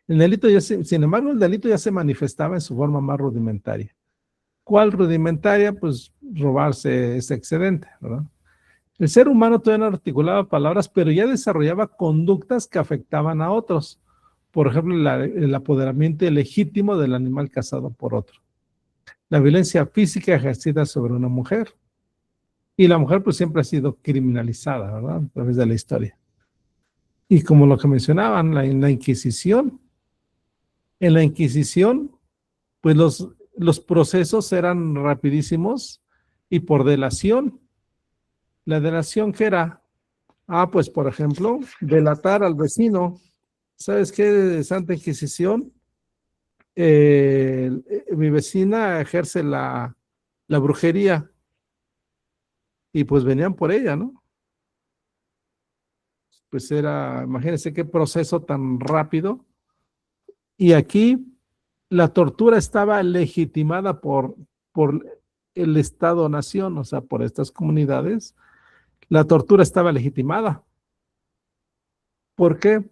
El delito sin embargo, el delito ya se manifestaba en su forma más rudimentaria. ¿Cuál rudimentaria? Pues robarse ese excedente, ¿verdad? El ser humano todavía no articulaba palabras, pero ya desarrollaba conductas que afectaban a otros. Por ejemplo, el apoderamiento ilegítimo del animal cazado por otro. La violencia física ejercida sobre una mujer. Y la mujer pues siempre ha sido criminalizada, ¿verdad? A través de la historia. Y como lo que mencionaban, en la Inquisición, pues los procesos eran rapidísimos y por delación. La delación, ¿qué era? Pues por ejemplo, delatar al vecino. ¿Sabes qué, Santa Inquisición? Mi vecina ejerce la brujería y pues venían por ella, ¿no? Pues imagínense qué proceso tan rápido. Y aquí la tortura estaba legitimada por el Estado-nación, o sea, por estas comunidades. La tortura estaba legitimada. ¿Por qué?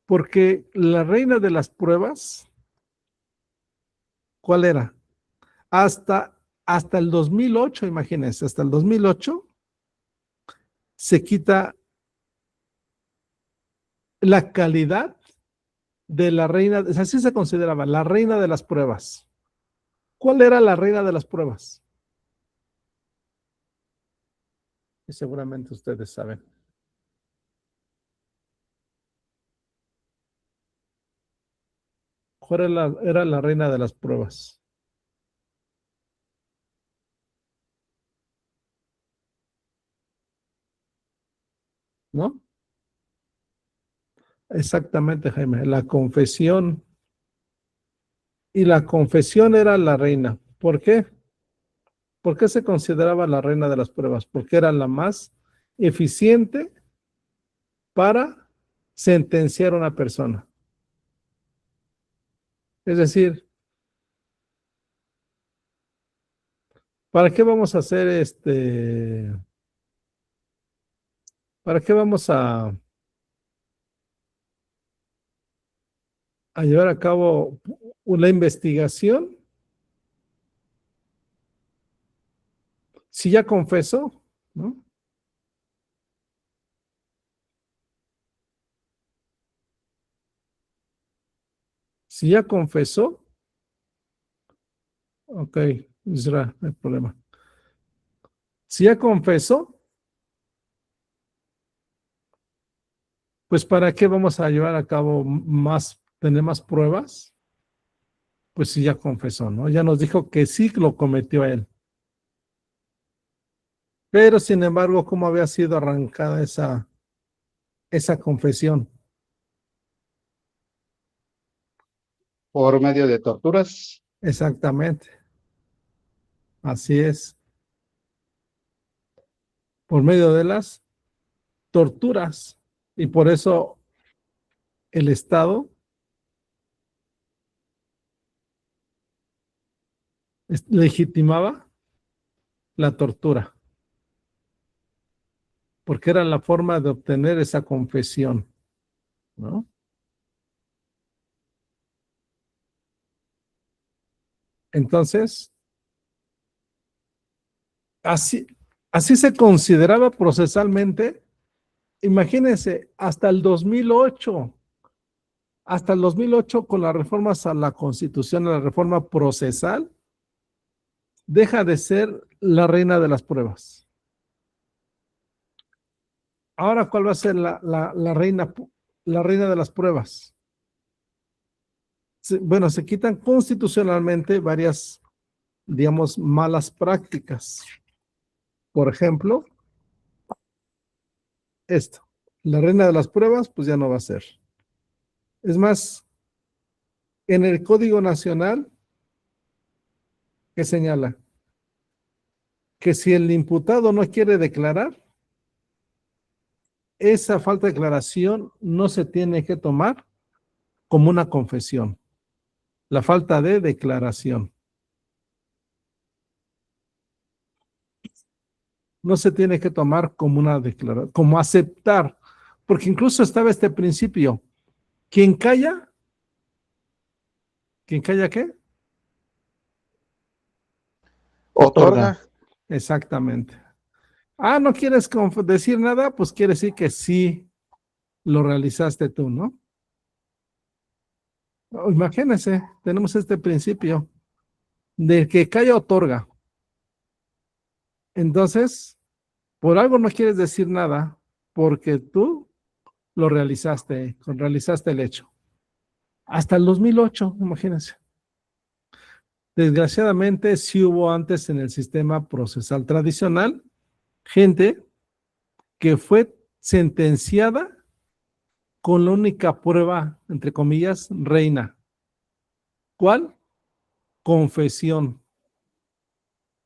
Porque la reina de las pruebas, ¿cuál era? Hasta el 2008, imagínense, hasta el 2008 se quita la calidad de la reina, o sea, así se consideraba, la reina de las pruebas. ¿Cuál era la reina de las pruebas? Y seguramente ustedes saben. ¿Cuál era la reina de las pruebas? ¿No? Exactamente, Jaime, la confesión. Y la confesión era la reina. ¿Por qué? ¿Por qué se consideraba la reina de las pruebas? Porque era la más eficiente para sentenciar a una persona. Es decir, ¿para qué vamos a hacer ¿para qué vamos a llevar a cabo una investigación? Si ya confesó, ¿no? Si ya confesó, ok, Isra, no hay problema. Si ya confesó, pues ¿para qué vamos a llevar a cabo tener más pruebas? Pues si ya confesó, ¿no? Ya nos dijo que sí lo cometió él. Pero sin embargo, ¿cómo había sido arrancada esa confesión? Por medio de torturas. Exactamente. Así es. Por medio de las torturas. Y por eso el Estado legitimaba la tortura. Porque era la forma de obtener esa confesión, ¿no? Entonces, así se consideraba procesalmente. Imagínense, hasta el 2008 con las reformas a la Constitución, a la reforma procesal, deja de ser la reina de las pruebas. Ahora, ¿cuál va a ser la reina de las pruebas? Bueno, se quitan constitucionalmente varias, digamos, malas prácticas. Por ejemplo, esto, la reina de las pruebas, pues ya no va a ser. Es más, en el Código Nacional, que señala que si el imputado no quiere declarar, esa falta de declaración no se tiene que tomar como una confesión. La falta de declaración. No se tiene que tomar como una declaración, como aceptar, porque incluso estaba este principio. ¿Quién calla? ¿Quién calla qué? Otorga. Exactamente. ¿no quieres decir nada? Pues quiere decir que sí lo realizaste tú, ¿no? Imagínense, tenemos este principio de que calla otorga. Entonces, por algo no quieres decir nada, porque tú lo realizaste el hecho. Hasta el 2008, imagínense. Desgraciadamente, sí hubo antes en el sistema procesal tradicional gente que fue sentenciada con la única prueba, entre comillas, reina. ¿Cuál? Confesión.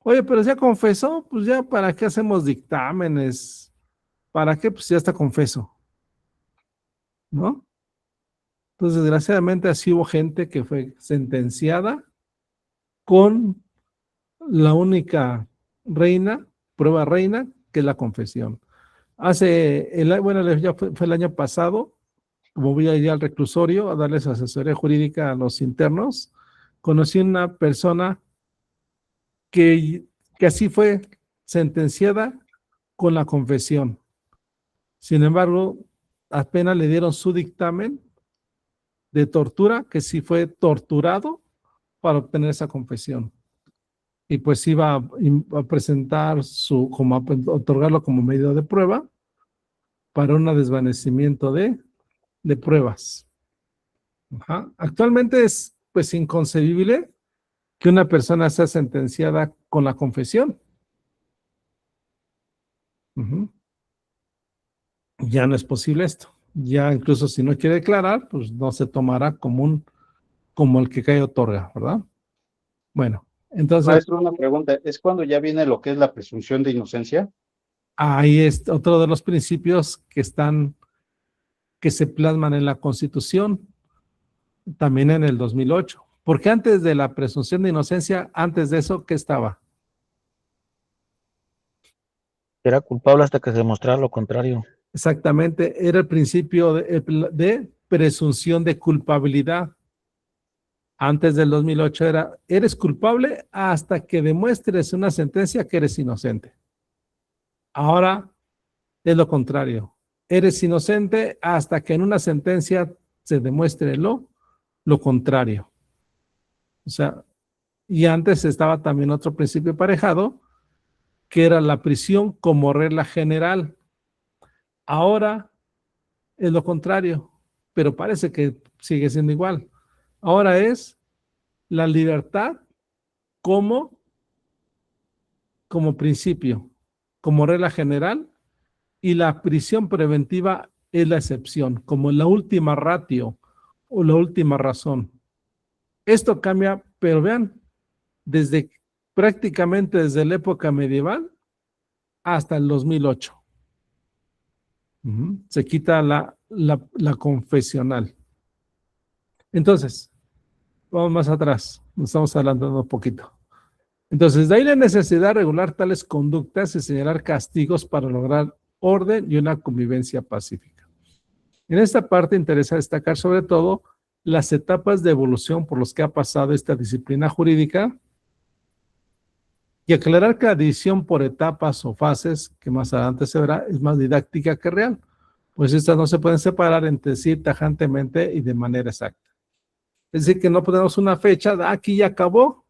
Oye, pero ya confesó, pues ya, ¿para qué hacemos dictámenes? ¿Para qué? Pues ya está confeso, ¿no? Entonces, desgraciadamente, así hubo gente que fue sentenciada con la única prueba reina, que es la confesión. Bueno, ya fue el año pasado, como voy a ir al reclusorio a darles asesoría jurídica a los internos, conocí una persona que así fue sentenciada con la confesión. Sin embargo, apenas le dieron su dictamen de tortura, que sí fue torturado para obtener esa confesión. Y pues iba a presentar otorgarlo como medida de prueba para un desvanecimiento de pruebas. Ajá. Actualmente es pues inconcebible que una persona sea sentenciada con la confesión. Ya no es posible esto. Ya incluso si no quiere declarar, pues no se tomará como el que cae otorga, ¿verdad? Bueno, entonces Maestro, una pregunta, ¿es cuando ya viene lo que es la presunción de inocencia? ahí es otro de los principios que se plasman en la Constitución, también en el 2008. Porque antes de la presunción de inocencia, antes de eso, ¿qué estaba? Era culpable hasta que se demostrara lo contrario. Exactamente, era el principio de presunción de culpabilidad. Antes del 2008 eres culpable hasta que demuestres una sentencia que eres inocente. Ahora es lo contrario. Eres inocente hasta que en una sentencia se demuestre lo contrario. O sea, y antes estaba también otro principio aparejado, que era la prisión como regla general. Ahora es lo contrario, pero parece que sigue siendo igual. Ahora es la libertad como principio, como regla general, y la prisión preventiva es la excepción, como la última ratio o la última razón. Esto cambia, pero vean, prácticamente desde la época medieval hasta el 2008. Se quita la confesional. Entonces, vamos más atrás, nos estamos adelantando un poquito. Entonces, de ahí la necesidad de regular tales conductas y señalar castigos para lograr orden y una convivencia pacífica. En esta parte interesa destacar sobre todo las etapas de evolución por las que ha pasado esta disciplina jurídica y aclarar que la división por etapas o fases, que más adelante se verá, es más didáctica que real, pues estas no se pueden separar entre sí tajantemente y de manera exacta. Es decir, que no ponemos una fecha, aquí ya acabó,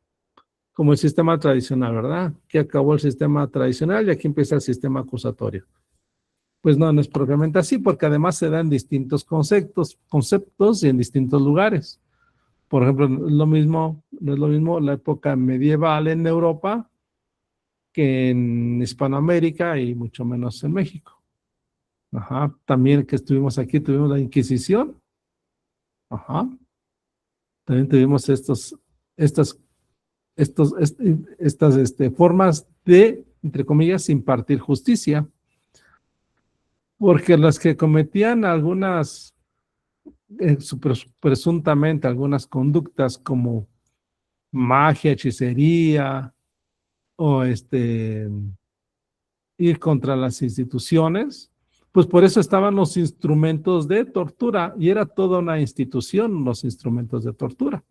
como el sistema tradicional, ¿verdad? Que acabó el sistema tradicional y aquí empieza el sistema acusatorio. Pues no es propiamente así, porque además se dan distintos conceptos y en distintos lugares. Por ejemplo, no es lo mismo la época medieval en Europa que en Hispanoamérica y mucho menos en México. Ajá. También que estuvimos aquí, tuvimos la Inquisición. Ajá. También tuvimos estas formas de, entre comillas, impartir justicia, porque los que cometían presuntamente algunas conductas como magia, hechicería o ir contra las instituciones, pues por eso estaban los instrumentos de tortura y era toda una institución los instrumentos de tortura.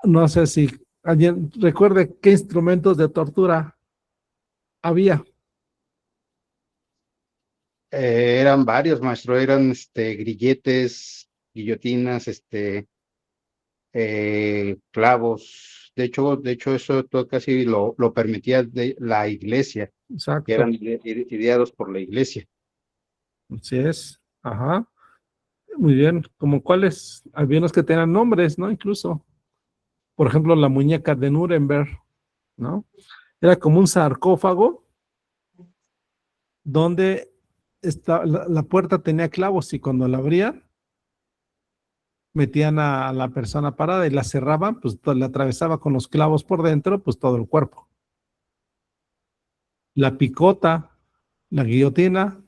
No sé si alguien recuerde qué instrumentos de tortura había. Eran varios, maestro, eran grilletes, guillotinas, clavos. De hecho, eso todo casi lo permitía la iglesia, que Exacto. eran ideados por la iglesia. Así es. Ajá. Muy bien. Como cuáles, había unos que tenían nombres, ¿no? Incluso. Por ejemplo, la muñeca de Nuremberg, ¿no? Era como un sarcófago donde la puerta tenía clavos y cuando la abrían, metían a la persona parada y la cerraban, pues le atravesaba con los clavos por dentro, pues todo el cuerpo. La picota, la guillotina,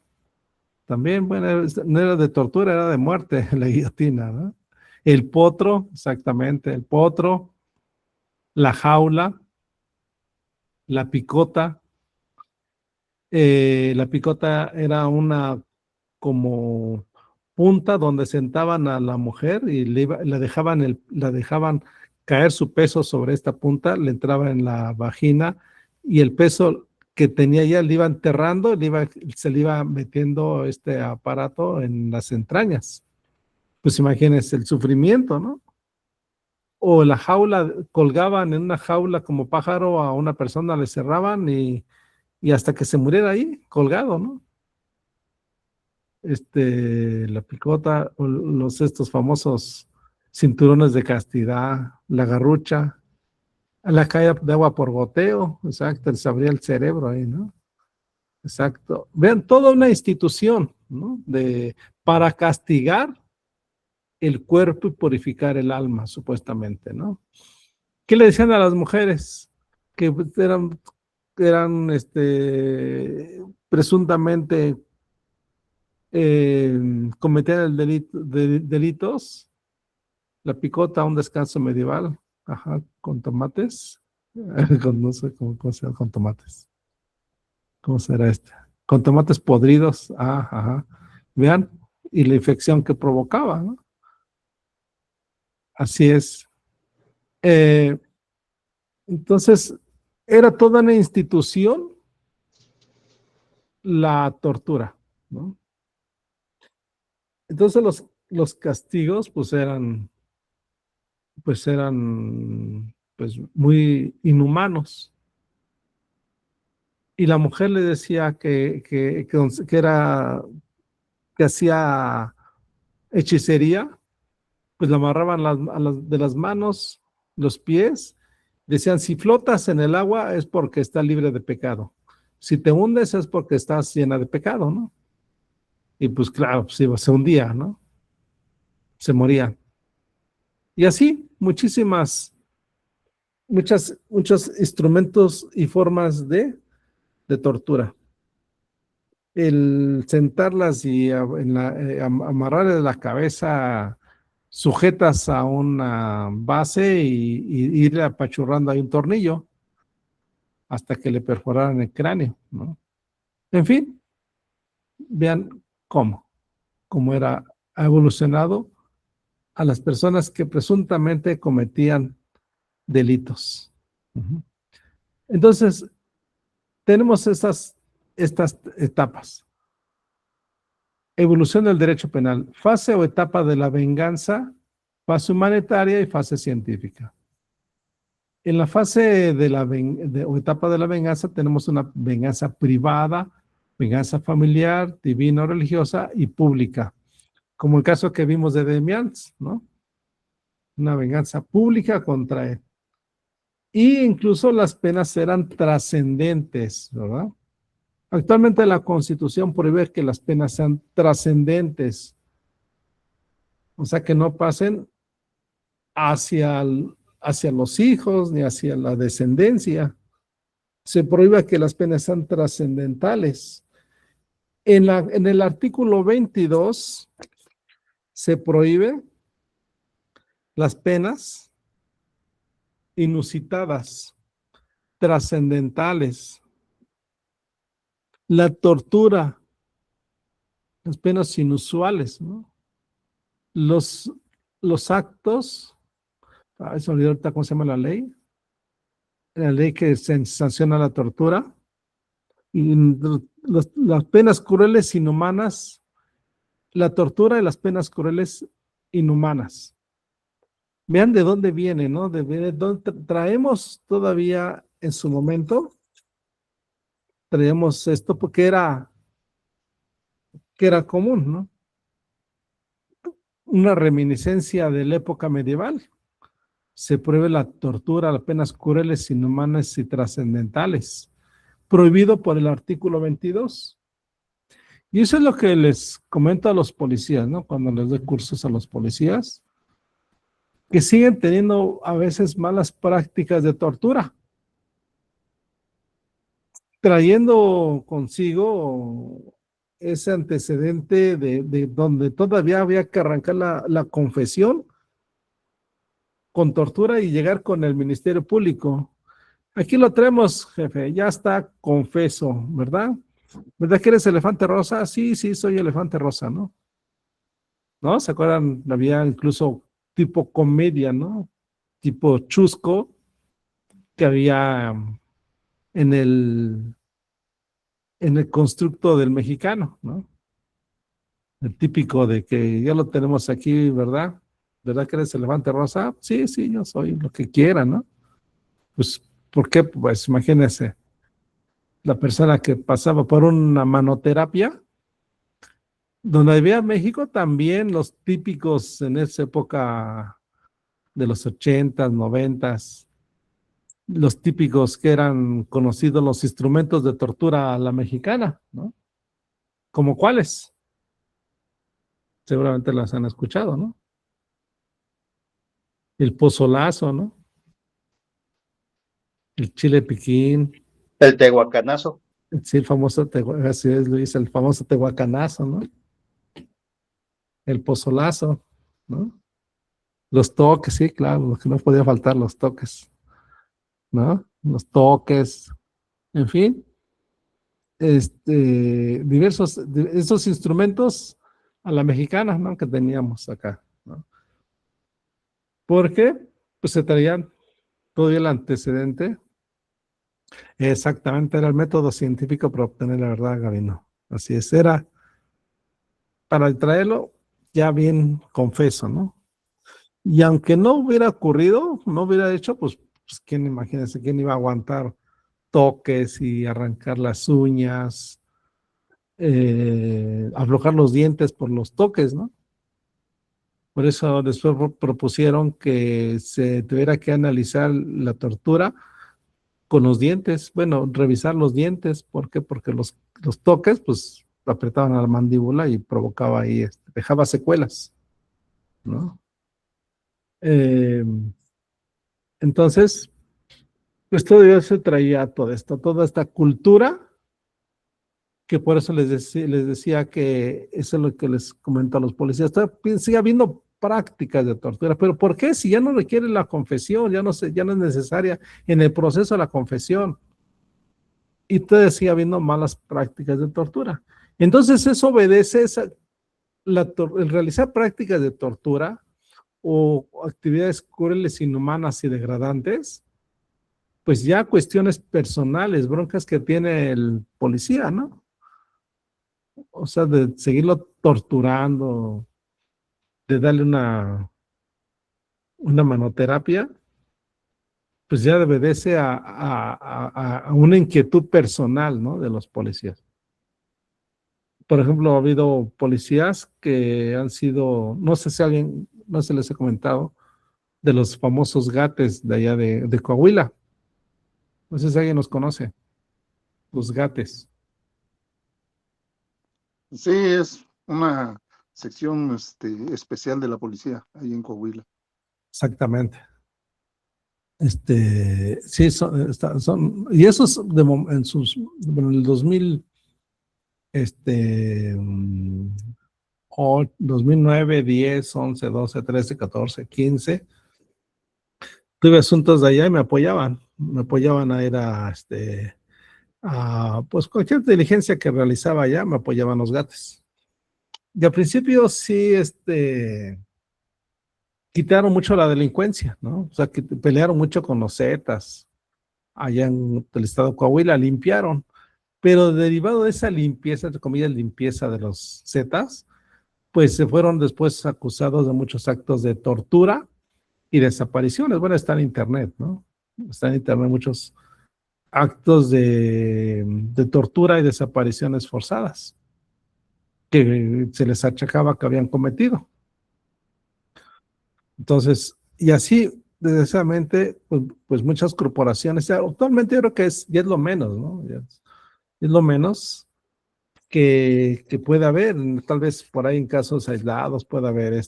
también, bueno, no era de tortura, era de muerte, la guillotina, ¿no? El potro, exactamente, el potro, la jaula, la picota. La picota era una como punta donde sentaban a la mujer y le dejaban caer su peso sobre esta punta, le entraba en la vagina y el peso que tenía ya le iba enterrando, se le iba metiendo este aparato en las entrañas. Pues imagínense el sufrimiento, ¿no? O la jaula, colgaban en una jaula como pájaro a una persona, le cerraban y hasta que se muriera ahí, colgado, ¿no? La picota, o estos famosos cinturones de castidad, la garrucha, la caída de agua por goteo, exacto, se abría el cerebro ahí, ¿no? Exacto. Vean, toda una institución, ¿no? Para castigar el cuerpo y purificar el alma, supuestamente, ¿no? ¿Qué le decían a las mujeres? Que eran presuntamente cometían el delitos, la picota, un descanso medieval, ajá, con tomates, no sé cómo será con tomates, ¿cómo será con tomates podridos, ajá, vean, y la infección que provocaba, ¿no? Así es. Entonces, era toda una institución la tortura, ¿no? Entonces los castigos pues eran pues muy inhumanos. Y la mujer le decía que hacía hechicería, pues la amarraban de las manos, los pies, decían, si flotas en el agua es porque estás libre de pecado. Si te hundes es porque estás llena de pecado, ¿no? Y pues claro, pues, se hundía, ¿no? Se moría. Y así, muchos instrumentos y formas de tortura. El sentarlas y amarrarle la cabeza sujetas a una base y irle apachurrando ahí un tornillo hasta que le perforaran el cráneo, ¿no? En fin, vean cómo ha evolucionado a las personas que presuntamente cometían delitos. Entonces, tenemos estas etapas. Evolución del derecho penal, fase o etapa de la venganza, fase humanitaria y fase científica. En la fase o etapa de la venganza tenemos una venganza privada, venganza familiar, divina o religiosa y pública, como el caso que vimos de Demians, ¿no? Una venganza pública contra él. Y incluso las penas eran trascendentes, ¿verdad? Actualmente la Constitución prohíbe que las penas sean trascendentes, o sea, que no pasen hacia los hijos ni hacia la descendencia. Se prohíbe que las penas sean trascendentales. En el artículo 22 se prohíbe las penas inusitadas, trascendentales, la tortura, las penas inusuales, ¿no? Los actos, se me olvidó ahorita cómo se llama la ley que sanciona la tortura, Y las penas crueles inhumanas, la tortura y las penas crueles inhumanas. Vean de dónde viene, ¿no? De dónde traemos todavía en su momento, traemos esto porque era común, ¿no? Una reminiscencia de la época medieval. Se prohíbe la tortura, las penas crueles, inhumanas y trascendentales, prohibido por el artículo 22. Y eso es lo que les comento a los policías, ¿no? Cuando les doy cursos a los policías, que siguen teniendo a veces malas prácticas de tortura, trayendo consigo ese antecedente de donde todavía había que arrancar la confesión con tortura y llegar con el Ministerio Público. Aquí lo tenemos, jefe, ya está confeso, ¿verdad? ¿Verdad que eres Elefante Rosa? Sí, sí, soy Elefante Rosa, ¿no? ¿No? ¿Se acuerdan? Había incluso tipo comedia, ¿no? Tipo chusco que había en el constructo del mexicano, ¿no? El típico de que ya lo tenemos aquí, ¿verdad? ¿Verdad que eres Elefante Rosa? Sí, sí, yo soy lo que quiera, ¿no? Pues, ¿por qué? Pues imagínense, la persona que pasaba por una manoterapia, donde había México también los típicos en esa época de los 80s, 90s, los típicos que eran conocidos los instrumentos de tortura a la mexicana, ¿no? ¿Como cuáles? Seguramente las han escuchado, ¿no? El pozolazo, ¿no? El chile piquín, El tehuacanazo. sí, el famoso, así es, Luis, el famoso tehuacanazo, ¿no? El pozolazo, ¿no? Los toques, sí, claro, lo que no podía faltar, los toques, ¿no? Los toques, en fin, diversos, esos instrumentos a la mexicana, ¿no? Que teníamos acá, ¿no? Porque, pues se traían todavía el antecedente. Exactamente, era el método científico para obtener la verdad, Gabino. Así es, era para traerlo ya bien confeso, ¿no? Y aunque no hubiera ocurrido, no hubiera hecho, pues quién, imagínense, quién iba a aguantar toques y arrancar las uñas, aflojar los dientes por los toques, ¿no? Por eso después propusieron que se tuviera que analizar la tortura con los dientes, bueno, revisar los dientes. ¿Por qué? Porque los toques, pues, apretaban a la mandíbula y provocaba ahí, dejaba secuelas, ¿no? Entonces, pues todavía se traía todo esto, toda esta cultura, que por eso les decía que eso es lo que les comento a los policías. Sigue habiendo prácticas de tortura, pero ¿por qué? Si ya no requiere la confesión, ya no es necesaria en el proceso de la confesión, y todavía sigue habiendo malas prácticas de tortura. Entonces eso obedece el realizar prácticas de tortura o actividades crueles, inhumanas y degradantes, pues ya cuestiones personales, broncas que tiene el policía, ¿no? O sea, de seguirlo torturando, de darle una manoterapia, pues ya obedece a una inquietud personal, ¿no? De los policías. Por ejemplo, ha habido policías que han sido, no sé si alguien, no se les he comentado, de los famosos gates de allá de Coahuila. No sé si alguien los conoce, los gates. Sí, es una sección especial de la policía ahí en Coahuila. Exactamente. Sí, y esos en el 2000, 2009, 10, 11, 12, 13, 14, 15, tuve asuntos de allá y me apoyaban a ir pues cualquier diligencia que realizaba allá, me apoyaban los gatos. Y al principio sí, quitaron mucho la delincuencia, ¿no? O sea, que pelearon mucho con los Zetas allá en el estado de Coahuila, limpiaron, pero derivado de esa limpieza, entre comillas, limpieza de los Zetas, pues se fueron después acusados de muchos actos de tortura y desapariciones. Bueno, está en internet, ¿no? Está en internet muchos actos de tortura y desapariciones forzadas que se les achacaba que habían cometido. Entonces, y así, desgraciadamente, pues muchas corporaciones, actualmente yo creo que ya es lo menos, ¿no? Es lo menos que puede haber, tal vez por ahí en casos aislados puede haber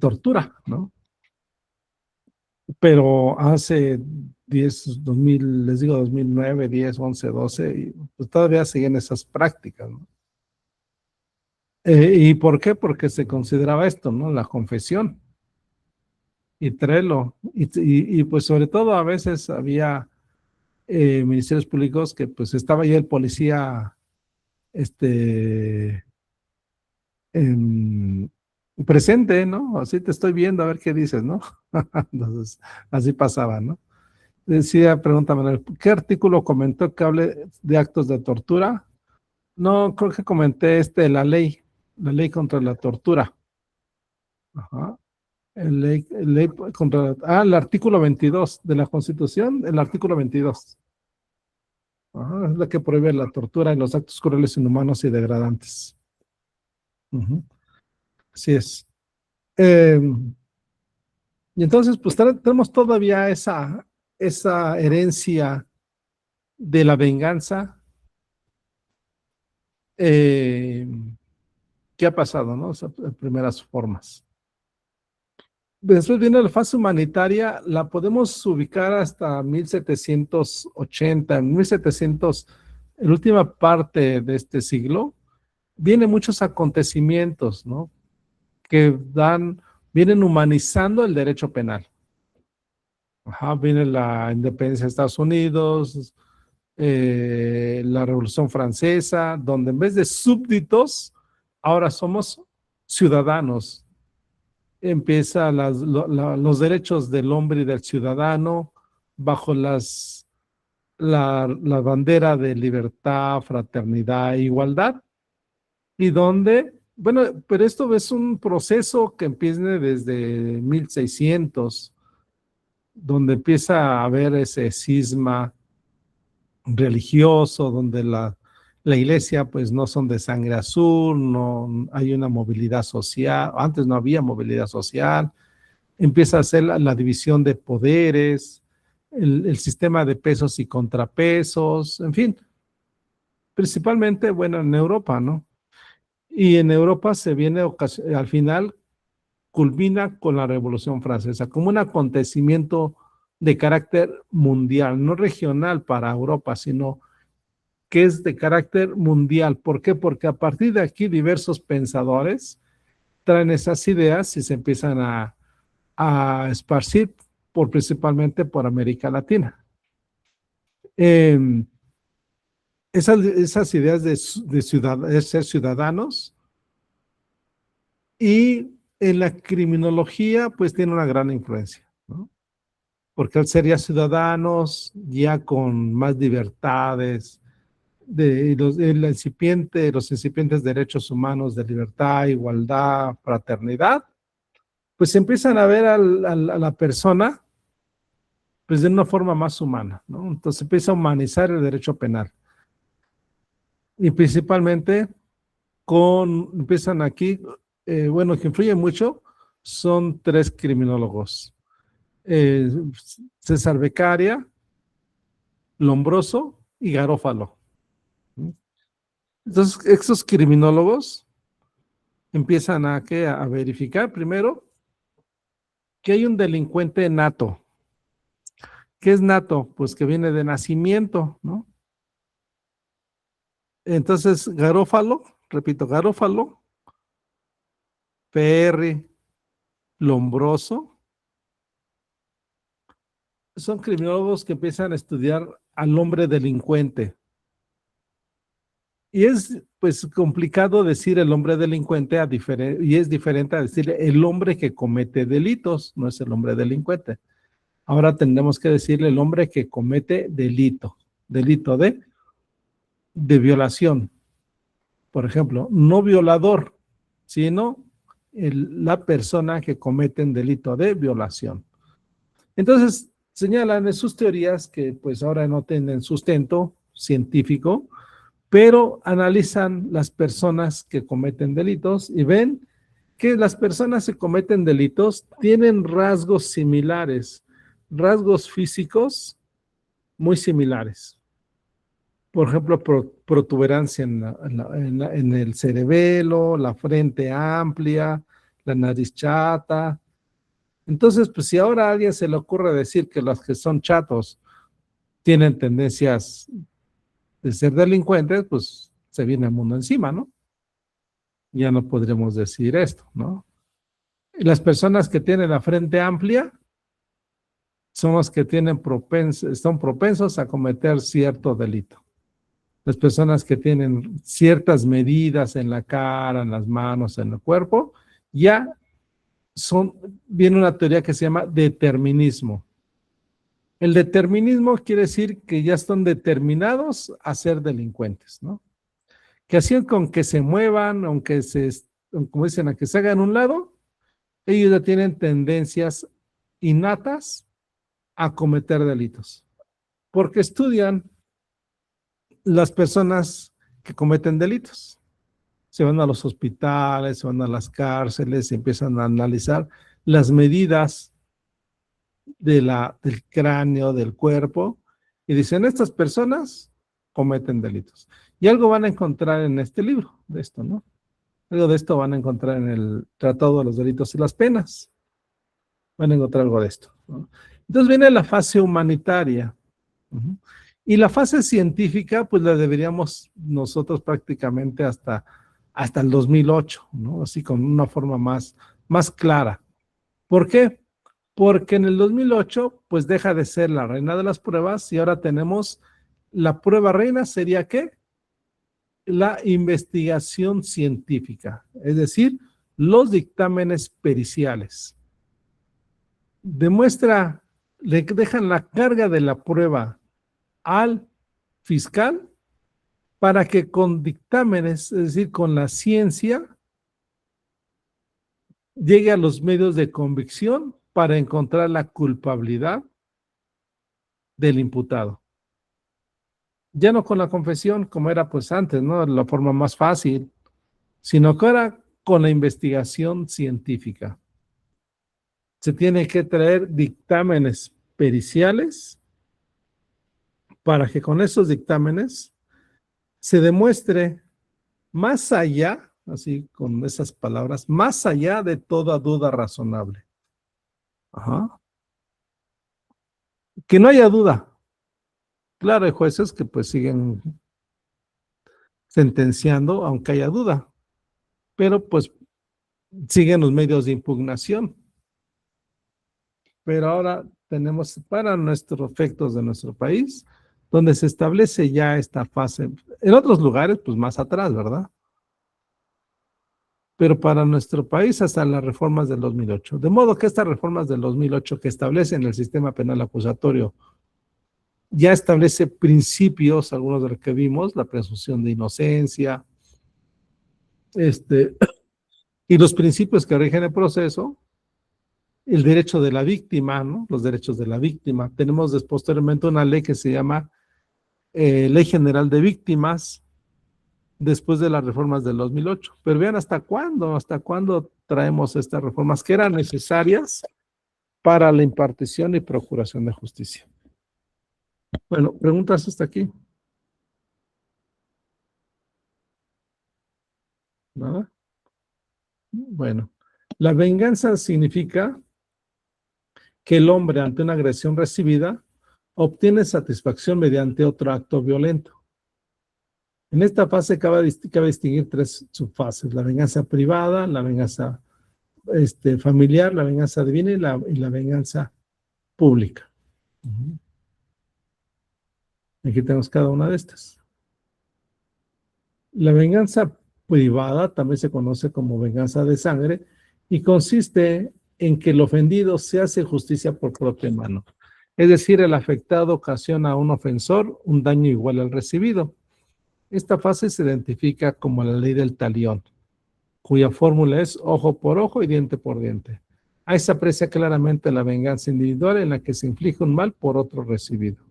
tortura, ¿no? Pero hace 2000, les digo 2009, 10, 11, 12, y pues todavía siguen esas prácticas, ¿no? ¿Y por qué? Porque se consideraba esto, ¿no? La confesión y Trello, y pues sobre todo a veces había ministerios públicos que pues estaba ahí el policía presente, ¿no? Así te estoy viendo a ver qué dices, ¿no? Entonces, así pasaba, ¿no? Decía, pregunta Manuel, ¿qué artículo comentó que hable de actos de tortura? No, creo que comenté la ley contra la tortura. Ajá. Ley contra, el artículo 22 de la Constitución, el artículo 22. Ajá, es la que prohíbe la tortura y los actos crueles, inhumanos y degradantes. Así es. Y entonces, pues tenemos todavía esa herencia de la venganza que ha pasado, ¿no? O sea, en primeras formas. Después viene la fase humanitaria, la podemos ubicar hasta 1780, 1700, en la última parte de este siglo, vienen muchos acontecimientos, ¿no? Que vienen humanizando el derecho penal. Ajá, viene la independencia de Estados Unidos, la Revolución Francesa, donde en vez de súbditos, ahora somos ciudadanos. Empieza los derechos del hombre y del ciudadano bajo la bandera de libertad, fraternidad e igualdad, y donde, bueno, pero esto es un proceso que empieza desde 1600, donde empieza a haber ese cisma religioso, donde la iglesia pues no son de sangre azul, no hay una movilidad social, antes no había movilidad social, empieza a ser la división de poderes, el sistema de pesos y contrapesos, en fin, principalmente, bueno, en Europa, ¿no? Y en Europa se viene, al final, culmina con la Revolución Francesa, como un acontecimiento de carácter mundial, no regional para Europa, sino que es de carácter mundial. ¿Por qué? Porque a partir de aquí diversos pensadores traen esas ideas y se empiezan a esparcir principalmente por América Latina. Esas ideas de ser ciudadanos, y en la criminología pues tiene una gran influencia, ¿no? Porque al ser ya ciudadanos, ya con más libertades, los incipientes derechos humanos de libertad, igualdad, fraternidad, pues empiezan a ver a la persona pues de una forma más humana, ¿no? Entonces empieza a humanizar el derecho penal. Y principalmente empiezan aquí, bueno, que influye mucho, son 3 criminólogos. César Beccaria, Lombroso y Garófalo. Entonces, estos criminólogos empiezan a verificar primero que hay un delincuente nato. ¿Qué es nato? Pues que viene de nacimiento, ¿no? Entonces, Garófalo, PR, Lombroso, son criminólogos que empiezan a estudiar al hombre delincuente. Y es pues complicado decir el hombre delincuente y es diferente a decir el hombre que comete delitos, no es el hombre delincuente. Ahora tendremos que decirle el hombre que comete delito de de violación. Por ejemplo, no violador, sino la persona que comete un delito de violación. Entonces, señalan en sus teorías que pues ahora no tienen sustento científico, pero analizan las personas que cometen delitos y ven que las personas que cometen delitos tienen rasgos similares, rasgos físicos muy similares. Por ejemplo, protuberancia en el cerebelo, la frente amplia, la nariz chata. Entonces, pues si ahora a alguien se le ocurre decir que los que son chatos tienen tendencias de ser delincuentes, pues se viene el mundo encima, ¿no? Ya no podremos decir esto, ¿no? Y las personas que tienen la frente amplia son los que son propensos a cometer cierto delito. Las personas que tienen ciertas medidas en la cara, en las manos, en el cuerpo, ya viene una teoría que se llama determinismo. El determinismo quiere decir que ya están determinados a ser delincuentes, ¿no? Que así con que se muevan, aunque como dicen, a que se hagan a un lado, ellos ya tienen tendencias innatas a cometer delitos. Porque estudian las personas que cometen delitos. Se van a los hospitales, se van a las cárceles, y empiezan a analizar las medidas del cráneo, del cuerpo, y dicen, estas personas cometen delitos. Y algo van a encontrar en este libro, de esto, ¿no? Algo de esto van a encontrar en el Tratado de los Delitos y las Penas. Van a encontrar algo de esto, ¿no? Entonces viene la fase humanitaria. Y la fase científica, pues la deberíamos nosotros prácticamente hasta el 2008, ¿no? Así con una forma más clara. ¿Por qué? Porque en el 2008, pues deja de ser la reina de las pruebas y ahora tenemos la prueba reina, ¿sería qué? La investigación científica, es decir, los dictámenes periciales. Le dejan la carga de la prueba al fiscal para que con dictámenes, es decir, con la ciencia, llegue a los medios de convicción para encontrar la culpabilidad del imputado. Ya no con la confesión, como era pues antes, ¿no? La forma más fácil, sino que ahora con la investigación científica. Se tiene que traer dictámenes periciales para que con esos dictámenes se demuestre más allá, así con esas palabras, más allá de toda duda razonable. Ajá. Que no haya duda. Claro, hay jueces que pues siguen sentenciando aunque haya duda, pero pues siguen los medios de impugnación. Pero ahora tenemos para nuestros efectos de nuestro país, donde se establece ya esta fase. En otros lugares, pues más atrás, ¿verdad? Pero para nuestro país hasta las reformas del 2008. De modo que estas reformas del 2008 que establecen el sistema penal acusatorio ya establece principios, algunos de los que vimos, la presunción de inocencia, y los principios que rigen el proceso, el derecho de la víctima, ¿no? Los derechos de la víctima. Tenemos posteriormente una ley que se llama Ley General de Víctimas, después de las reformas del 2008. Pero vean hasta cuándo traemos estas reformas que eran necesarias para la impartición y procuración de justicia. Bueno, preguntas hasta aquí. ¿Nada? Bueno, la venganza significa que el hombre ante una agresión recibida obtiene satisfacción mediante otro acto violento. En esta fase cabe distinguir tres subfases: la venganza privada, la venganza familiar, la venganza divina y la venganza pública. Aquí tenemos cada una de estas. La venganza privada también se conoce como venganza de sangre y consiste en que el ofendido se hace justicia por propia mano. Es decir, el afectado ocasiona a un ofensor un daño igual al recibido. Esta fase se identifica como la ley del talión, cuya fórmula es ojo por ojo y diente por diente. Ahí se aprecia claramente la venganza individual en la que se inflige un mal por otro recibido.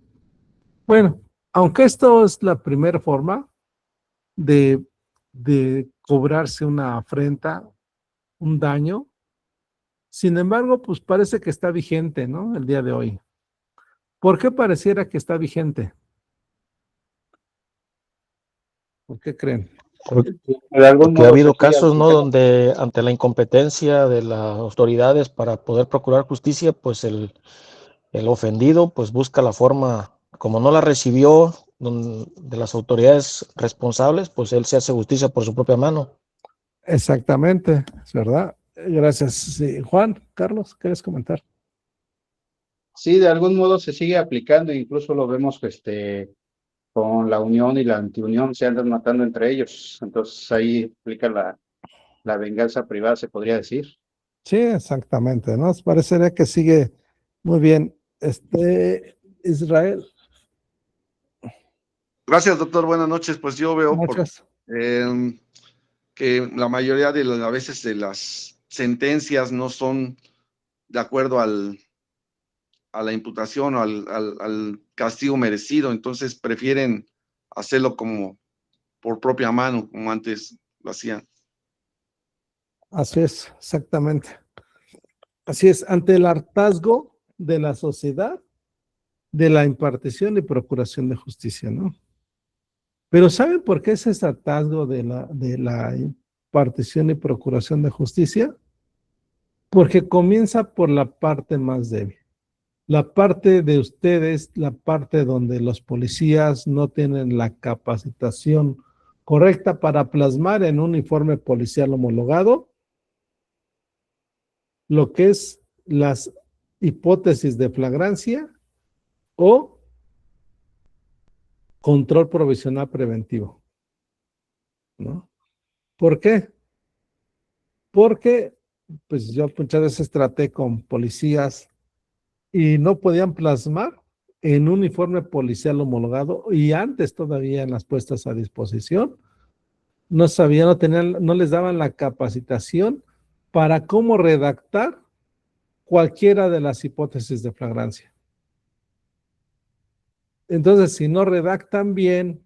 Bueno, aunque esto es la primera forma de cobrarse una afrenta, un daño, sin embargo, pues parece que está vigente, ¿no? El día de hoy. ¿Por qué pareciera que está vigente? ¿Por qué creen? De algún Porque ha modo habido se sigue casos, ¿no? aplicando. Donde ante la incompetencia de las autoridades para poder procurar justicia, pues el ofendido pues busca la forma, como no la recibió de las autoridades responsables, pues él se hace justicia por su propia mano. Exactamente, es verdad. Gracias. Sí. Juan, Carlos, ¿quieres comentar? Sí, de algún modo se sigue aplicando, incluso lo vemos con la unión y la antiunión, se andan matando entre ellos. Entonces ahí aplica la venganza privada, se podría decir. Sí, exactamente, ¿no? Parecería que sigue muy bien. Israel, Gracias, doctor. Buenas noches. Pues yo veo muchas. que la mayoría de las veces de las sentencias no son de acuerdo a la imputación o al castigo merecido, entonces prefieren hacerlo como por propia mano, como antes lo hacían. Así es, exactamente. Así es, ante el hartazgo de la sociedad, de la impartición y procuración de justicia, ¿no? Pero ¿saben por qué es ese hartazgo de la impartición y procuración de justicia? Porque comienza por la parte más débil. La parte de ustedes, la parte donde los policías no tienen la capacitación correcta para plasmar en un uniforme policial homologado lo que es las hipótesis de flagrancia o control provisional preventivo, ¿no? ¿Por qué? Porque pues yo muchas veces traté con policías y no podían plasmar en un uniforme policial homologado y antes todavía en las puestas a disposición, no sabían, no tenían, no les daban la capacitación para cómo redactar cualquiera de las hipótesis de flagrancia. Entonces, si no redactan bien,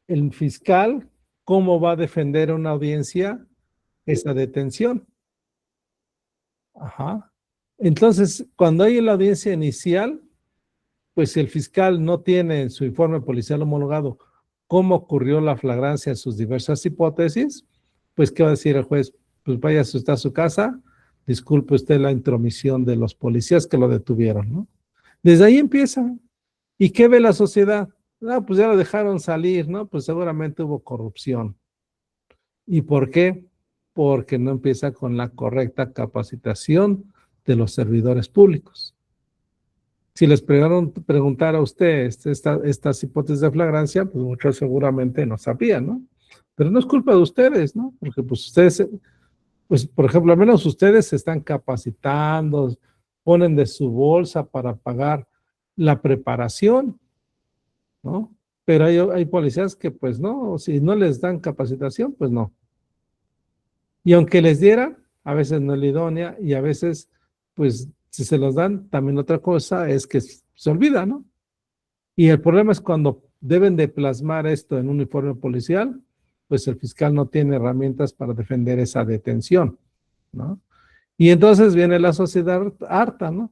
el fiscal, ¿cómo va a defender a una audiencia esa detención? Ajá. Entonces, cuando hay la audiencia inicial, pues si el fiscal no tiene en su informe policial homologado cómo ocurrió la flagrancia en sus diversas hipótesis, pues ¿qué va a decir el juez? Pues vaya usted a su casa, disculpe usted la intromisión de los policías que lo detuvieron, ¿no? Desde ahí empieza. ¿Y qué ve la sociedad? No, pues ya lo dejaron salir, ¿no? Pues seguramente hubo corrupción. ¿Y por qué? Porque no empieza con la correcta capacitación de los servidores públicos. Si les preguntara a usted estas hipótesis de flagrancia, pues muchos seguramente no sabían, ¿no? Pero no es culpa de ustedes, ¿no? Porque pues ustedes, pues por ejemplo, al menos ustedes se están capacitando, ponen de su bolsa para pagar la preparación, ¿no? Pero hay policías que pues no, si no les dan capacitación, pues no. Y aunque les dieran, a veces no es la idónea y a veces, pues si se los dan, también otra cosa es que se olvida, ¿no? Y el problema es cuando deben de plasmar esto en un uniforme policial, pues el fiscal no tiene herramientas para defender esa detención, ¿no? Y entonces viene la sociedad harta, ¿no?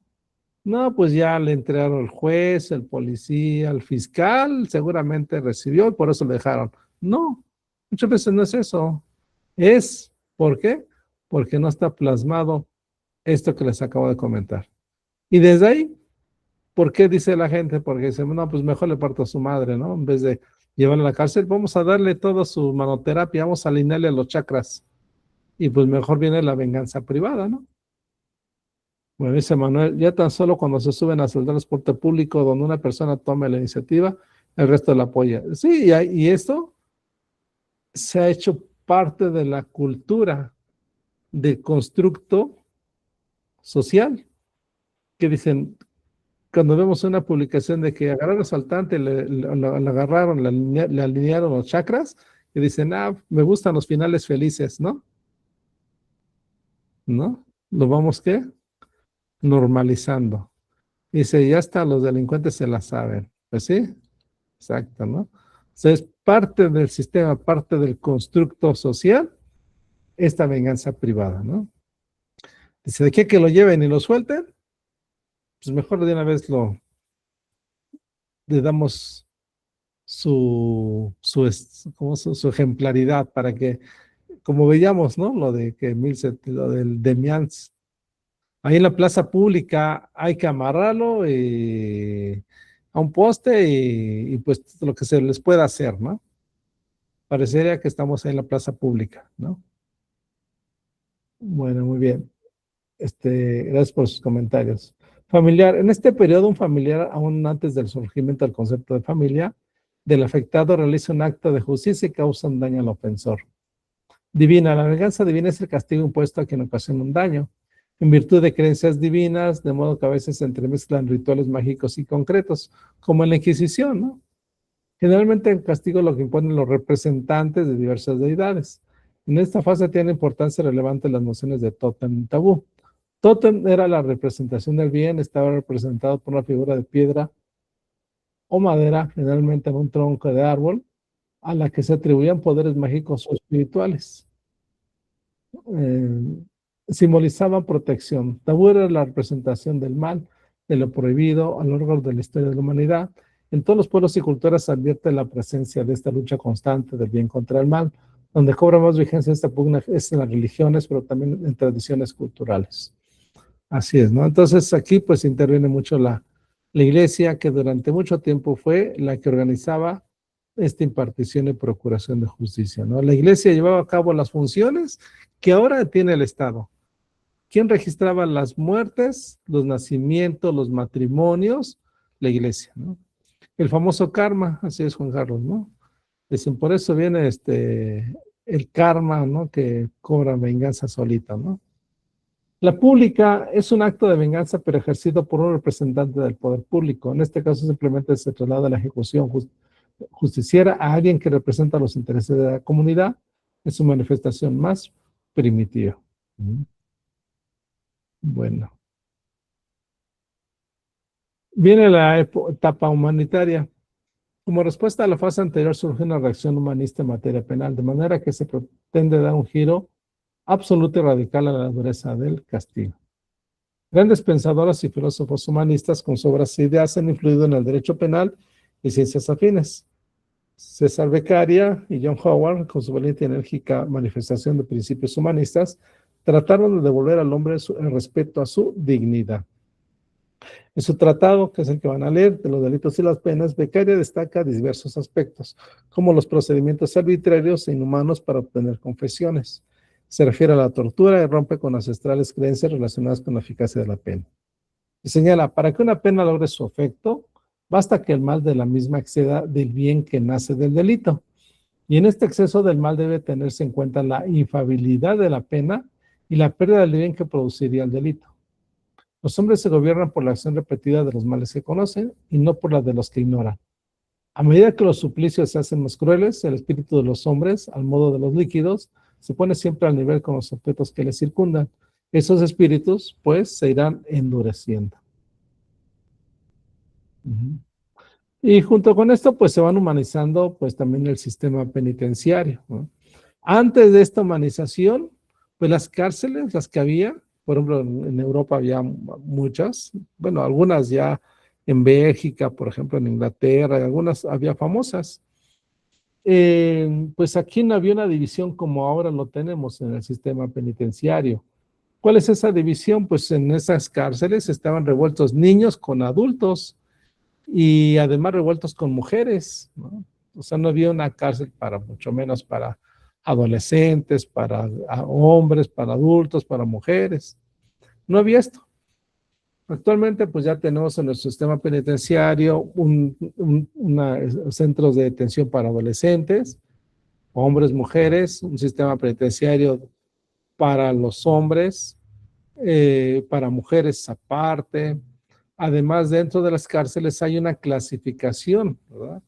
No, pues ya le entregaron el juez, el policía, el fiscal, seguramente recibió y por eso le dejaron. No, muchas veces no es eso. Es, ¿por qué? Porque no está plasmado esto que les acabo de comentar. Y desde ahí, ¿por qué dice la gente? Porque dice, no, pues mejor le parto a su madre, ¿no? En vez de llevarla a la cárcel, vamos a darle toda su manoterapia, vamos a alinearle los chakras. Y pues mejor viene la venganza privada, ¿no? Bueno, dice Manuel, ya tan solo cuando se suben a el transporte público donde una persona tome la iniciativa, el resto la apoya. Sí, y esto se ha hecho parte de la cultura de constructo social, que dicen, cuando vemos una publicación de que agarraron asaltante, lo agarraron, le alinearon los chakras y dicen, me gustan los finales felices, ¿no? ¿No? Lo vamos, ¿qué? Normalizando. Dice, ya hasta los delincuentes se la saben. Pues sí, exacto, ¿no? O sea, es parte del sistema, parte del constructo social, esta venganza privada, ¿no? Dice, ¿de qué que lo lleven y lo suelten? Pues mejor de una vez le damos su ejemplaridad para que, como veíamos, ¿no? Lo del Demians. Ahí en la plaza pública hay que amarrarlo a un poste y pues lo que se les pueda hacer, ¿no? Parecería que estamos ahí en la plaza pública, ¿no? Bueno, muy bien. Gracias por sus comentarios. Familiar, en este periodo un familiar, aún antes del surgimiento del concepto de familia, del afectado realiza un acto de justicia y causa un daño al ofensor. Divina, la venganza divina es el castigo impuesto a quien ocasiona un daño, en virtud de creencias divinas, de modo que a veces se entremezclan rituales mágicos y concretos, como en la Inquisición, ¿no? Generalmente el castigo es lo que imponen los representantes de diversas deidades. En esta fase tiene importancia relevante las nociones de tótem y tabú. Tótem era la representación del bien, estaba representado por una figura de piedra o madera, generalmente en un tronco de árbol, a la que se atribuían poderes mágicos o espirituales. Simbolizaban protección. Tabú era la representación del mal, de lo prohibido a lo largo de la historia de la humanidad. En todos los pueblos y culturas se advierte la presencia de esta lucha constante del bien contra el mal. Donde cobra más vigencia esta pugna es en las religiones, pero también en tradiciones culturales. Así es, ¿no? Entonces aquí pues interviene mucho la iglesia, que durante mucho tiempo fue la que organizaba esta impartición y procuración de justicia, ¿no? La iglesia llevaba a cabo las funciones que ahora tiene el Estado. ¿Quién registraba las muertes, los nacimientos, los matrimonios? La iglesia, ¿no? El famoso karma, así es, Juan Carlos, ¿no? Dicen, por eso viene el karma, ¿no? Que cobra venganza solita, ¿no? La pública es un acto de venganza, pero ejercido por un representante del poder público. En este caso simplemente se traslada la ejecución justiciera a alguien que representa los intereses de la comunidad en su manifestación más primitiva. Bueno. Viene la etapa humanitaria. Como respuesta a la fase anterior surge una reacción humanista en materia penal, de manera que se pretende dar un giro absoluto y radical a la dureza del castigo. Grandes pensadores y filósofos humanistas con sus obras e ideas han influido en el derecho penal y ciencias afines. César Beccaria y John Howard, con su valiente y enérgica manifestación de principios humanistas, trataron de devolver al hombre el respeto a su dignidad. En su tratado, que es el que van a leer, de los delitos y las penas, Beccaria destaca diversos aspectos, como los procedimientos arbitrarios e inhumanos para obtener confesiones. Se refiere a la tortura y rompe con ancestrales creencias relacionadas con la eficacia de la pena. Y señala, para que una pena logre su efecto, basta que el mal de la misma exceda del bien que nace del delito. Y en este exceso del mal debe tenerse en cuenta la infalibilidad de la pena y la pérdida del bien que produciría el delito. Los hombres se gobiernan por la acción repetida de los males que conocen y no por la de los que ignoran. A medida que los suplicios se hacen más crueles, el espíritu de los hombres, al modo de los líquidos, se pone siempre al nivel con los objetos que les circundan. Esos espíritus, pues, se irán endureciendo. Y junto con esto, pues, se van humanizando, pues, también el sistema penitenciario, ¿no? Antes de esta humanización, pues, las cárceles, las que había, por ejemplo, en Europa había muchas, bueno, algunas ya en Bélgica, por ejemplo, en Inglaterra, algunas había famosas. Pues aquí no había una división como ahora lo tenemos en el sistema penitenciario. ¿Cuál es esa división? Pues en esas cárceles estaban revueltos niños con adultos y además revueltos con mujeres, ¿no? O sea, no había una cárcel para, mucho menos para adolescentes, para hombres, para adultos, para mujeres. No había esto. Actualmente, pues ya tenemos en nuestro sistema penitenciario centros de detención para adolescentes, hombres, mujeres, un sistema penitenciario para los hombres, para mujeres aparte. Además, dentro de las cárceles hay una clasificación, ¿verdad?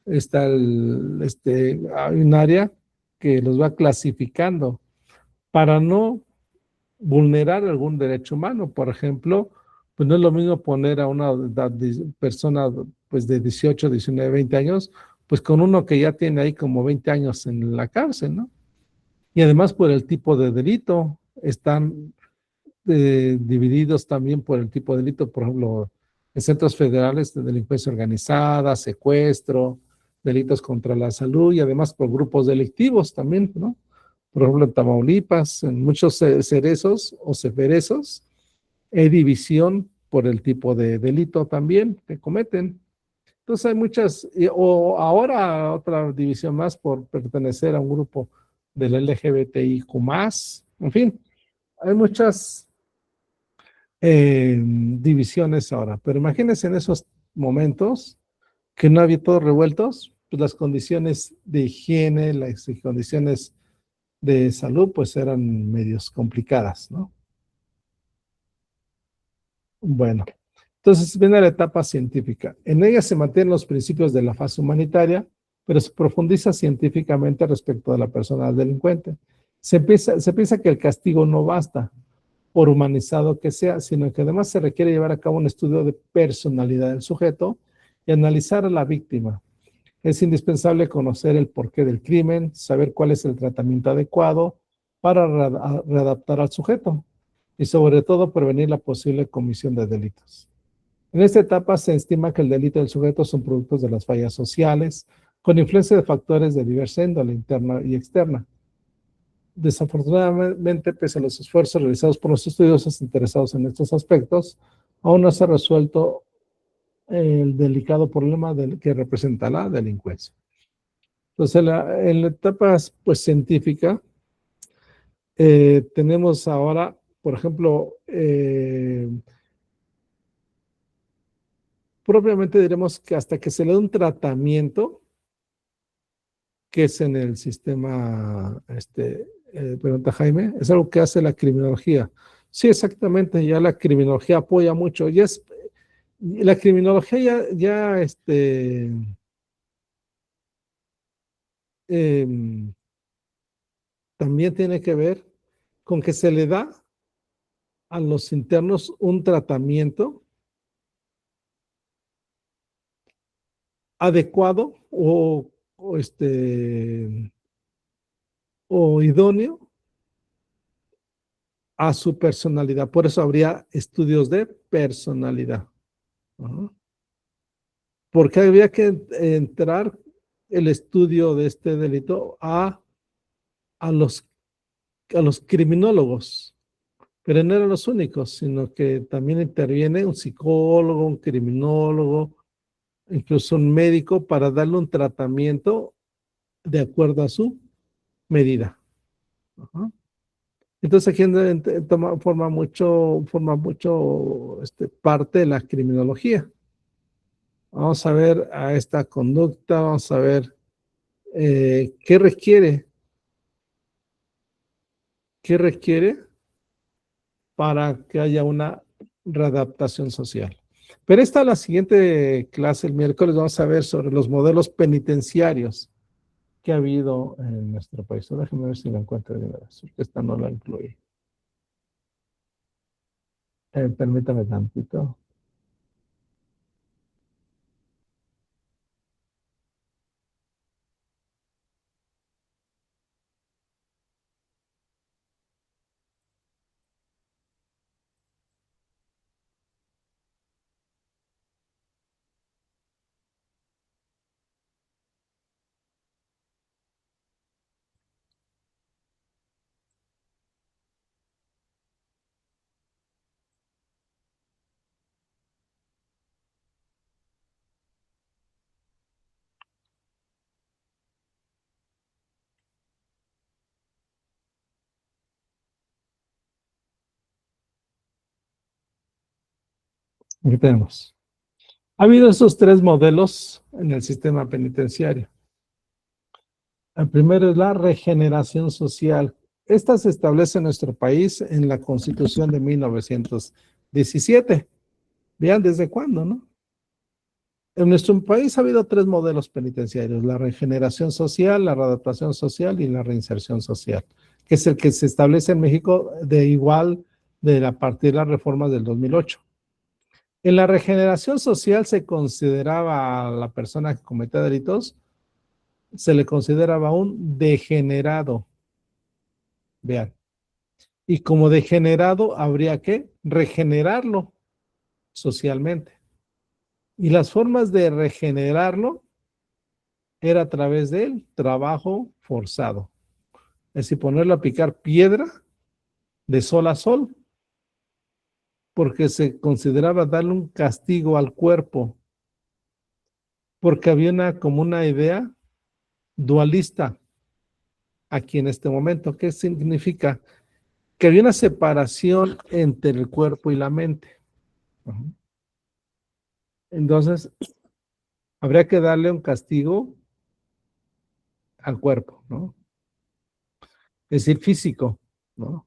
Está hay un área que los va clasificando para no vulnerar algún derecho humano. Por ejemplo, pues no es lo mismo poner a una persona pues de 18, 19, 20 años, pues con uno que ya tiene ahí como 20 años en la cárcel, ¿no? Y además por el tipo de delito, están divididos también por el tipo de delito, por ejemplo, en centros federales de delincuencia organizada, secuestro, delitos contra la salud y además por grupos delictivos también, ¿no? Por ejemplo, en Tamaulipas, en muchos cerezos o ceferezos, hay división por el tipo de delito también que cometen. Entonces hay muchas, o ahora otra división más por pertenecer a un grupo del LGBTIQ+, en fin, hay muchas divisiones ahora, pero imagínense en esos momentos que no había todos revueltos, pues las condiciones de higiene, las condiciones de salud, pues eran medios complicadas, ¿no? Bueno, entonces viene la etapa científica. En ella se mantienen los principios de la fase humanitaria, pero se profundiza científicamente respecto de la persona delincuente. Se piensa que el castigo no basta, por humanizado que sea, sino que además se requiere llevar a cabo un estudio de personalidad del sujeto y analizar a la víctima. Es indispensable conocer el porqué del crimen, saber cuál es el tratamiento adecuado para readaptar al sujeto y sobre todo prevenir la posible comisión de delitos. En esta etapa se estima que el delito del sujeto son productos de las fallas sociales, con influencia de factores de diversa índole, interna y externa. Desafortunadamente, pese a los esfuerzos realizados por los estudiosos interesados en estos aspectos, aún no se ha resuelto el delicado problema que representa la delincuencia. Entonces, en la etapa pues, científica, tenemos ahora, por ejemplo, propiamente diremos que hasta que se le da un tratamiento, que es en el sistema, pregunta Jaime, es algo que hace la criminología. Sí, exactamente, ya la criminología apoya mucho. La criminología también tiene que ver con que se le da a los internos un tratamiento adecuado o idóneo a su personalidad. Por eso habría estudios de personalidad. Porque había que entrar el estudio de este delito a los criminólogos, pero no eran los únicos, sino que también interviene un psicólogo, un criminólogo, incluso un médico para darle un tratamiento de acuerdo a su medida. Entonces aquí forma mucho parte de la criminología. Vamos a ver a esta conducta, vamos a ver qué requiere para que haya una readaptación social. Pero esta es la siguiente clase, el miércoles, vamos a ver sobre los modelos penitenciarios que ha habido en nuestro país. Déjenme ver si la encuentro de verdad, porque esta no la incluí. Permítame tantito. Aquí tenemos. Ha habido esos tres modelos en el sistema penitenciario. El primero es la regeneración social. Esta se establece en nuestro país en la Constitución de 1917. Vean desde cuándo, ¿no? En nuestro país ha habido 3 modelos penitenciarios: la regeneración social, la readaptación social y la reinserción social, que es el que se establece en México a partir de las reformas del 2008. En la regeneración social se consideraba a la persona que comete delitos, se le consideraba un degenerado. Vean. Y como degenerado habría que regenerarlo socialmente. Y las formas de regenerarlo era a través del trabajo forzado. Es decir, ponerlo a picar piedra de sol a sol, porque se consideraba darle un castigo al cuerpo, porque había como una idea dualista aquí en este momento. ¿Qué significa? Que había una separación entre el cuerpo y la mente. Entonces, habría que darle un castigo al cuerpo, ¿no? Es decir, físico, ¿no?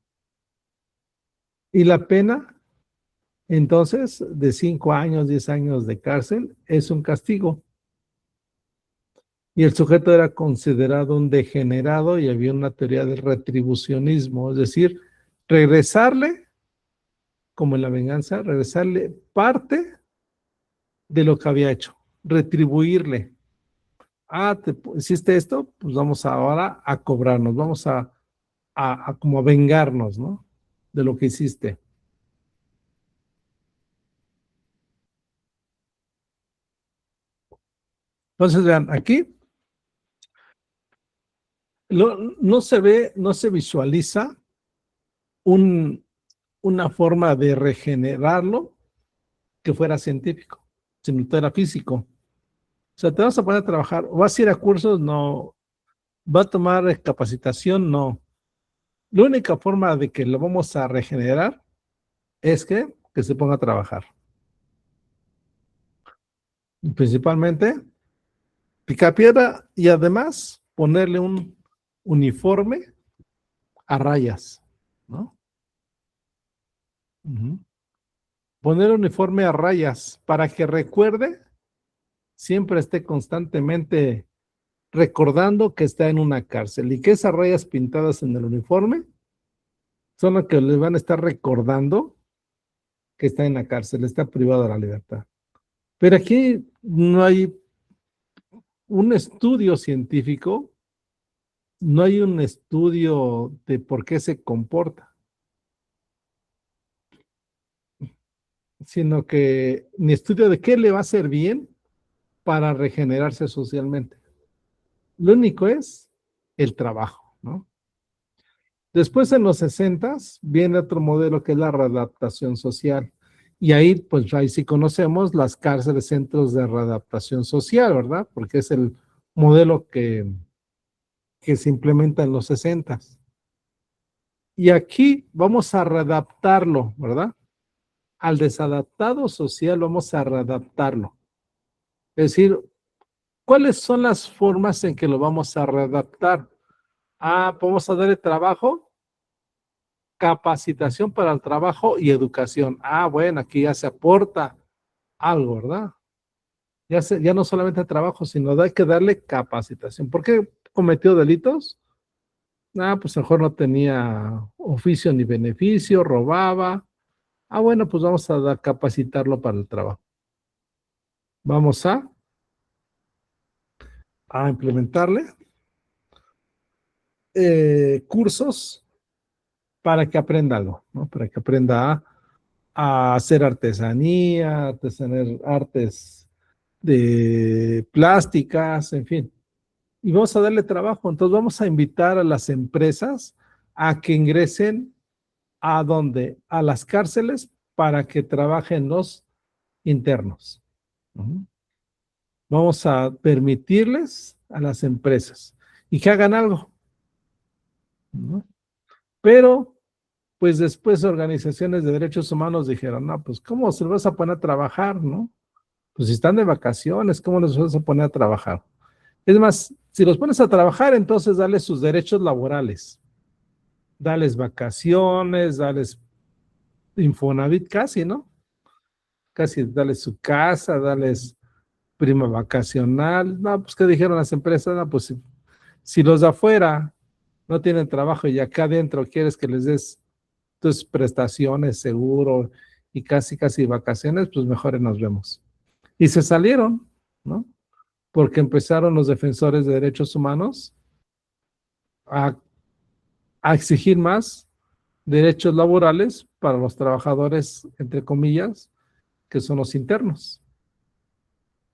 Y la pena, entonces, de 5 años, 10 años de cárcel, es un castigo. Y el sujeto era considerado un degenerado y había una teoría del retribucionismo, es decir, regresarle, como en la venganza, regresarle parte de lo que había hecho, retribuirle. Hiciste esto, pues vamos ahora a cobrarnos, vamos a como a vengarnos, ¿no? De lo que hiciste. Entonces, vean, aquí no se visualiza una forma de regenerarlo que fuera científico, sino que era físico. O sea, te vas a poner a trabajar, o vas a ir a cursos, no. Va a tomar capacitación, no. La única forma de que lo vamos a regenerar es que se ponga a trabajar. Y principalmente, picar piedra y además ponerle un uniforme a rayas, ¿no? Poner uniforme a rayas para que recuerde, siempre esté constantemente recordando que está en una cárcel y que esas rayas pintadas en el uniforme son las que le van a estar recordando que está en la cárcel, está privado de la libertad. Pero aquí no hay un estudio científico, no hay un estudio de por qué se comporta, sino que ni estudio de qué le va a hacer bien para regenerarse socialmente. Lo único es el trabajo, ¿no? Después, en los 60s, viene otro modelo que es la readaptación social. Y ahí, pues ahí sí conocemos las cárceles, centros de readaptación social, ¿verdad? Porque es el modelo que se implementa en los 60s. Y aquí vamos a readaptarlo, ¿verdad? Al desadaptado social vamos a readaptarlo. Es decir, ¿cuáles son las formas en que lo vamos a readaptar? Vamos a darle trabajo, capacitación para el trabajo y educación. Bueno, aquí ya se aporta algo, ¿verdad? Ya no solamente trabajo, sino hay que darle capacitación. ¿Por qué cometió delitos? Pues mejor no tenía oficio ni beneficio, robaba. Bueno, pues vamos a capacitarlo para el trabajo. Vamos a implementarle cursos para que aprenda algo, ¿no? Para que aprenda a hacer artesanía, artes de plásticas, en fin. Y vamos a darle trabajo. Entonces vamos a invitar a las empresas a que ingresen ¿a dónde? A las cárceles para que trabajen los internos. Vamos a permitirles a las empresas y que hagan algo, ¿no? Pero, pues después organizaciones de derechos humanos dijeron, no, pues ¿cómo se los vas a poner a trabajar, no? Pues si están de vacaciones, ¿cómo los vas a poner a trabajar? Es más, si los pones a trabajar, entonces dales sus derechos laborales. Dales vacaciones, dales Infonavit casi, ¿no? casi darles su casa, darles prima vacacional. No, pues, ¿qué dijeron las empresas? No, pues si los de afuera no tienen trabajo y acá adentro quieres que les des tus prestaciones, seguro y casi vacaciones, pues mejor nos vemos. Y se salieron, ¿no? Porque empezaron los defensores de derechos humanos a, a exigir más derechos laborales para los trabajadores, entre comillas, que son los internos.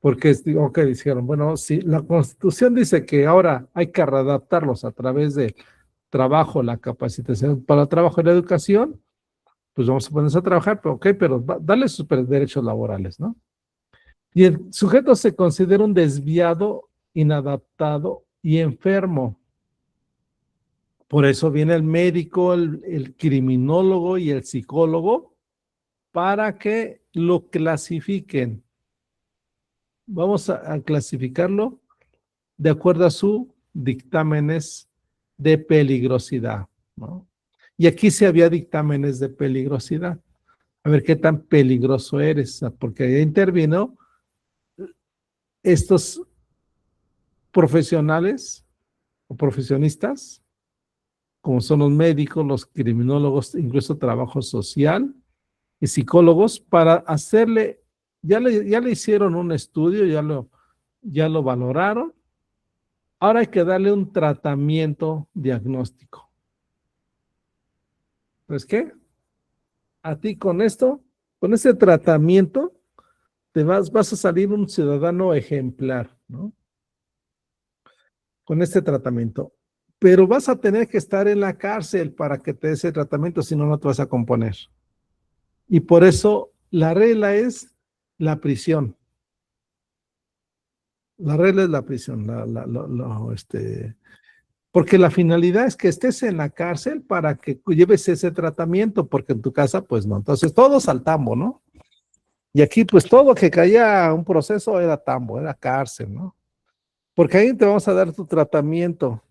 Porque, ok, dijeron, bueno, si la Constitución dice que ahora hay que readaptarlos a través de trabajo, la capacitación para el trabajo y la educación, pues vamos a ponerse a trabajar, pero ok, pero darle sus derechos laborales, ¿no? Y el sujeto se considera un desviado, inadaptado y enfermo. Por eso viene el médico, el criminólogo y el psicólogo para que lo clasifiquen. Vamos a clasificarlo de acuerdo a sus dictámenes de peligrosidad, ¿no? Y aquí sí había dictámenes de peligrosidad. A ver qué tan peligroso eres, porque ahí intervino estos profesionales o profesionistas, como son los médicos, los criminólogos, incluso trabajo social y psicólogos, para hacerle, ya le hicieron un estudio, ya lo valoraron. Ahora hay que darle un tratamiento diagnóstico. ¿Pues qué? A ti con esto, con este tratamiento, vas a salir un ciudadano ejemplar, ¿no? Con este tratamiento. Pero vas a tener que estar en la cárcel para que te dé ese tratamiento, si no, no te vas a componer. Y por eso la regla es la prisión. La regla es la prisión, porque la finalidad es que estés en la cárcel para que lleves ese tratamiento, porque en tu casa, pues no. Entonces, todos al tambo, ¿no? Y aquí, pues todo que caía un proceso era tambo, era cárcel, ¿no? Porque ahí te vamos a dar tu tratamiento.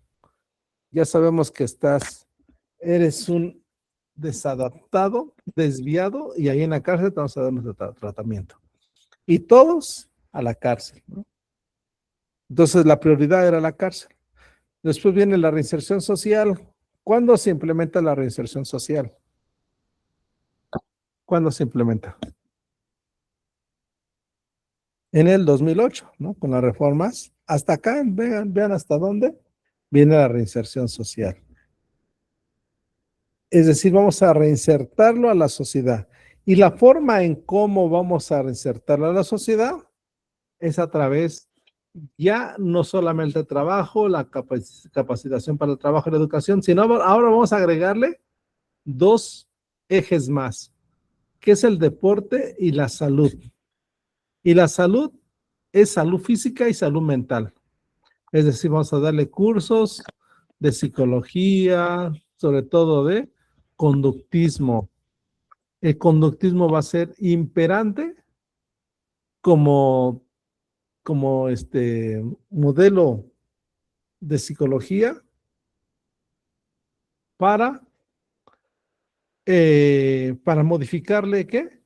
Ya sabemos que eres un desadaptado, desviado, y ahí en la cárcel te vamos a dar nuestro tratamiento. Y todos a la cárcel, ¿no? Entonces, la prioridad era la cárcel. Después viene la reinserción social. ¿Cuándo se implementa la reinserción social? ¿Cuándo se implementa? En el 2008, ¿no? Con las reformas. Hasta acá, vean hasta dónde viene la reinserción social. Es decir, vamos a reinsertarlo a la sociedad. Y la forma en cómo vamos a reinsertarlo a la sociedad es a través ya no solamente el trabajo, la capacitación para el trabajo y la educación, sino ahora vamos a agregarle dos ejes más, que es el deporte y la salud. Y la salud es salud física y salud mental. Es decir, vamos a darle cursos de psicología, sobre todo de conductismo. El conductismo va a ser imperante como modelo de psicología para modificarle, ¿qué?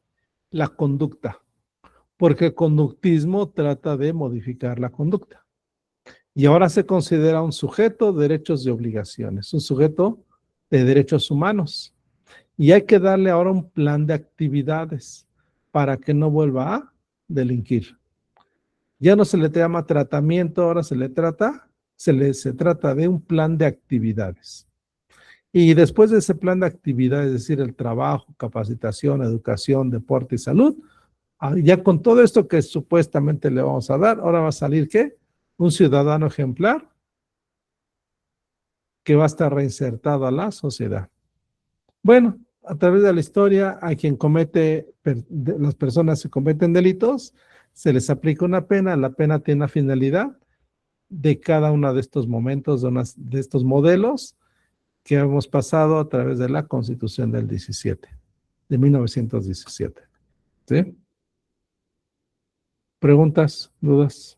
La conducta, porque el conductismo trata de modificar la conducta. Y ahora se considera un sujeto de derechos y obligaciones, un sujeto de derechos humanos. Y hay que darle ahora un plan de actividades para que no vuelva a delinquir. Ya no se le llama tratamiento, ahora se trata de un plan de actividades. Y después de ese plan de actividades, es decir, el trabajo, capacitación, educación, deporte y salud, ya con todo esto que supuestamente le vamos a dar, ahora va a salir ¿qué? Un ciudadano ejemplar que va a estar reinsertado a la sociedad. Bueno, a través de la historia, a quien las personas que cometen delitos, se les aplica una pena. La pena tiene una finalidad de cada uno de estos momentos, de estos modelos que hemos pasado a través de la Constitución del 1917. ¿Sí? ¿Preguntas? ¿Dudas?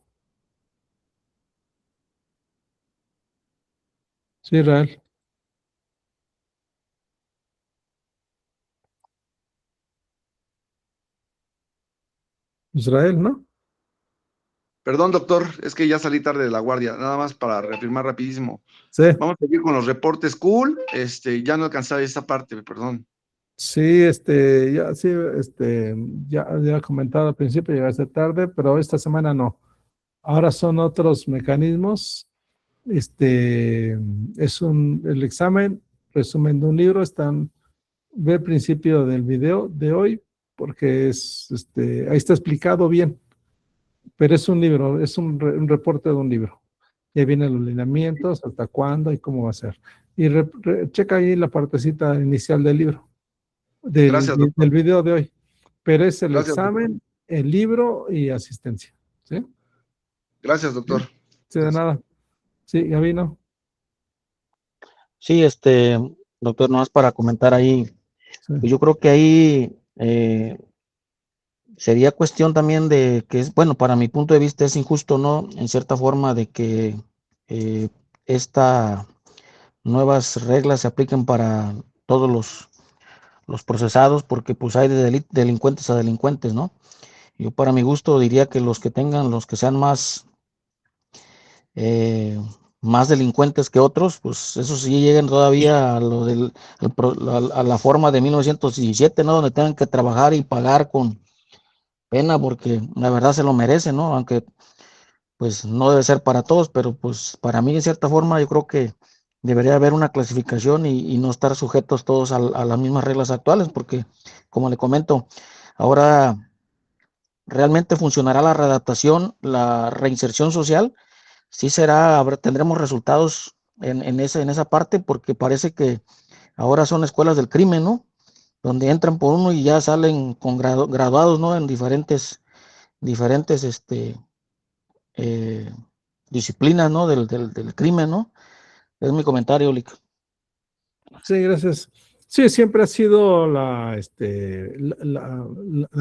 Sí, Israel. Israel, ¿no? Perdón, doctor, es que ya salí tarde de la guardia, nada más para reafirmar rapidísimo. Sí, Vamos a seguir con los reportes cool, ya no alcanzaba esa parte, perdón. sí, ya he comentado al principio, llegaste tarde, pero esta semana no. Ahora son otros mecanismos. El examen, resumen de un libro, ve el principio del video de hoy, porque ahí está explicado bien, pero es un libro, es un reporte de un libro. Ya vienen los lineamientos, hasta cuándo y cómo va a ser. Y checa ahí la partecita inicial del libro, Gracias, doctor. del video de hoy. Pero es el Gracias, doctor. examen, el libro y asistencia. ¿Sí? Gracias, doctor. Sí, de nada. Sí, Gabino. Sí, doctor, nomás para comentar ahí, Sí. pues yo creo que ahí sería cuestión también de que bueno, para mi punto de vista es injusto, ¿no? En cierta forma de que estas nuevas reglas se apliquen para todos los procesados, porque pues hay de delincuentes a delincuentes, ¿no? Yo para mi gusto diría que los que sean más delincuentes que otros, pues eso sí lleguen todavía a lo a la forma de 1917, ¿no? Donde tengan que trabajar y pagar con pena, porque la verdad se lo merecen, ¿no? Aunque pues no debe ser para todos, pero pues para mí en cierta forma yo creo que debería haber una clasificación y no estar sujetos todos a las mismas reglas actuales, porque como le comento, ahora realmente funcionará la readaptación, la reinserción social. Sí tendremos resultados en esa parte, porque parece que ahora son escuelas del crimen, ¿no? Donde entran por uno y ya salen con graduados, ¿no? En diferentes eh, disciplinas, ¿no? Del crimen, ¿no? Es mi comentario, Lick. Sí, gracias. Sí, siempre ha sido la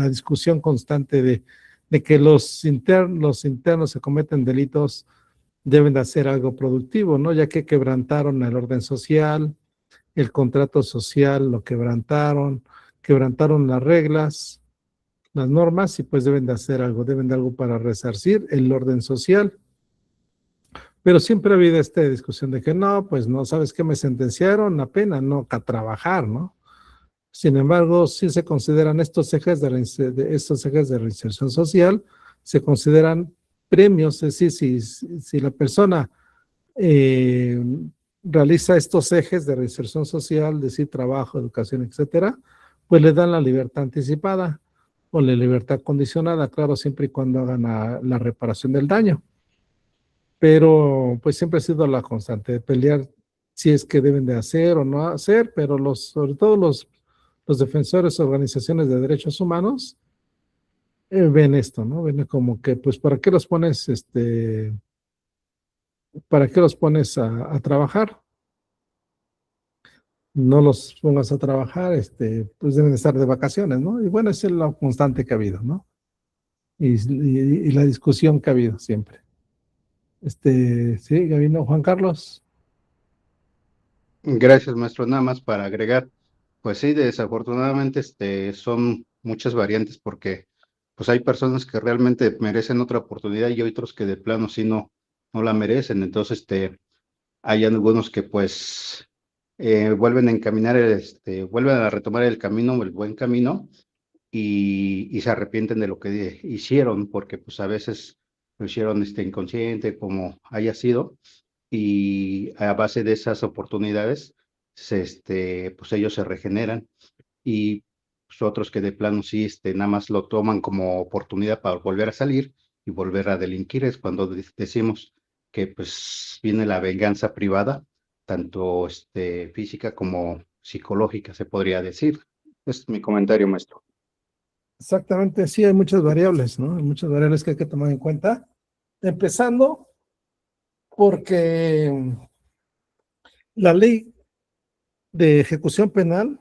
discusión constante de que los internos que cometen delitos deben de hacer algo productivo, ¿no? Ya que quebrantaron el orden social, el contrato social, lo quebrantaron las reglas, las normas, y pues deben de algo para resarcir el orden social. Pero siempre ha habido esta discusión de que no, pues no, ¿sabes qué? Me sentenciaron a pena, no a trabajar, ¿no? Sin embargo, sí se consideran estos ejes de reinserción social, se consideran premios, es decir, si la persona realiza estos ejes de reinserción social, es decir, trabajo, educación, etcétera, pues le dan la libertad anticipada o la libertad condicionada, claro, siempre y cuando hagan la reparación del daño. Pero pues siempre ha sido la constante de pelear si es que deben de hacer o no hacer, pero sobre todo los defensores, organizaciones de derechos humanos, ven esto, ¿no? Ven como que, pues, ¿para qué los pones, a trabajar? No los pongas a trabajar, pues deben estar de vacaciones, ¿no? Y bueno, esa es la constante que ha habido, ¿no? Y la discusión que ha habido siempre. Sí, Gabino, Juan Carlos. Gracias, maestro. Nada más para agregar, pues sí, desafortunadamente son muchas variantes porque pues hay personas que realmente merecen otra oportunidad y otros que de plano sí no la merecen. Entonces, hay algunos que pues vuelven a encaminar, vuelven a retomar el camino, el buen camino, y se arrepienten de lo que hicieron, porque pues a veces lo hicieron inconsciente, como haya sido, y a base de esas oportunidades, pues ellos se regeneran, y pues, otros que de plano sí, nada más lo toman como oportunidad para volver a salir y volver a delinquir. Es cuando decimos que pues viene la venganza privada, tanto física como psicológica, se podría decir. Este es mi comentario, maestro. Exactamente, sí, hay muchas variables, ¿no? Hay muchas variables que hay que tomar en cuenta. Empezando porque la ley de ejecución penal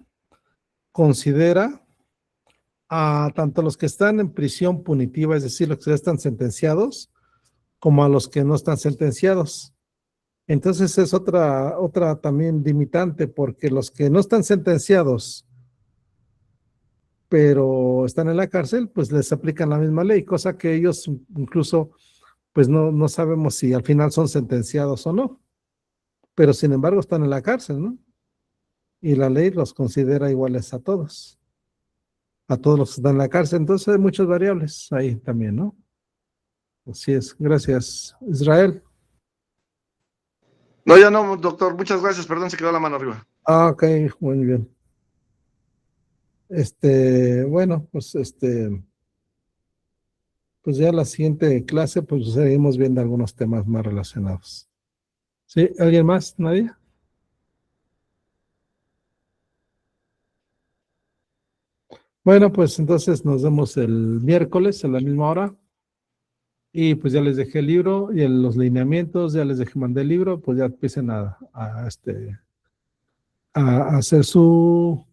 considera a tanto los que están en prisión punitiva, es decir, los que ya están sentenciados, como a los que no están sentenciados. Entonces es otra también limitante, porque los que no están sentenciados pero están en la cárcel, pues les aplican la misma ley, cosa que ellos incluso, pues no sabemos si al final son sentenciados o no, pero sin embargo están en la cárcel, ¿no? Y la ley los considera iguales a todos los que están en la cárcel, entonces hay muchas variables ahí también, ¿no? Así es, gracias. Israel. No, ya no, doctor, muchas gracias, perdón, se quedó la mano arriba. Ok, muy bien. Bueno, pues pues ya la siguiente clase, pues seguimos viendo algunos temas más relacionados. ¿Sí? ¿Alguien más? ¿Nadie? Bueno, pues entonces nos vemos el miércoles a la misma hora. Y pues ya les dejé el libro y los lineamientos, ya les dejé, mandé el libro, pues ya empiecen a hacer su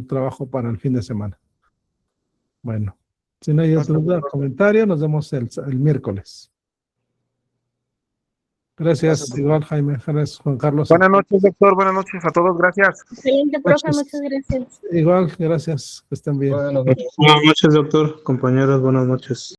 trabajo para el fin de semana. Bueno, si no hay otro comentario, nos vemos el miércoles. Gracias, igual Jaime, gracias Juan Carlos. Buenas noches, doctor. Buenas noches a todos. Gracias. Excelente, profe, muchas gracias. Igual, gracias, que estén bien. Buenas noches, doctor. Compañeros, buenas noches.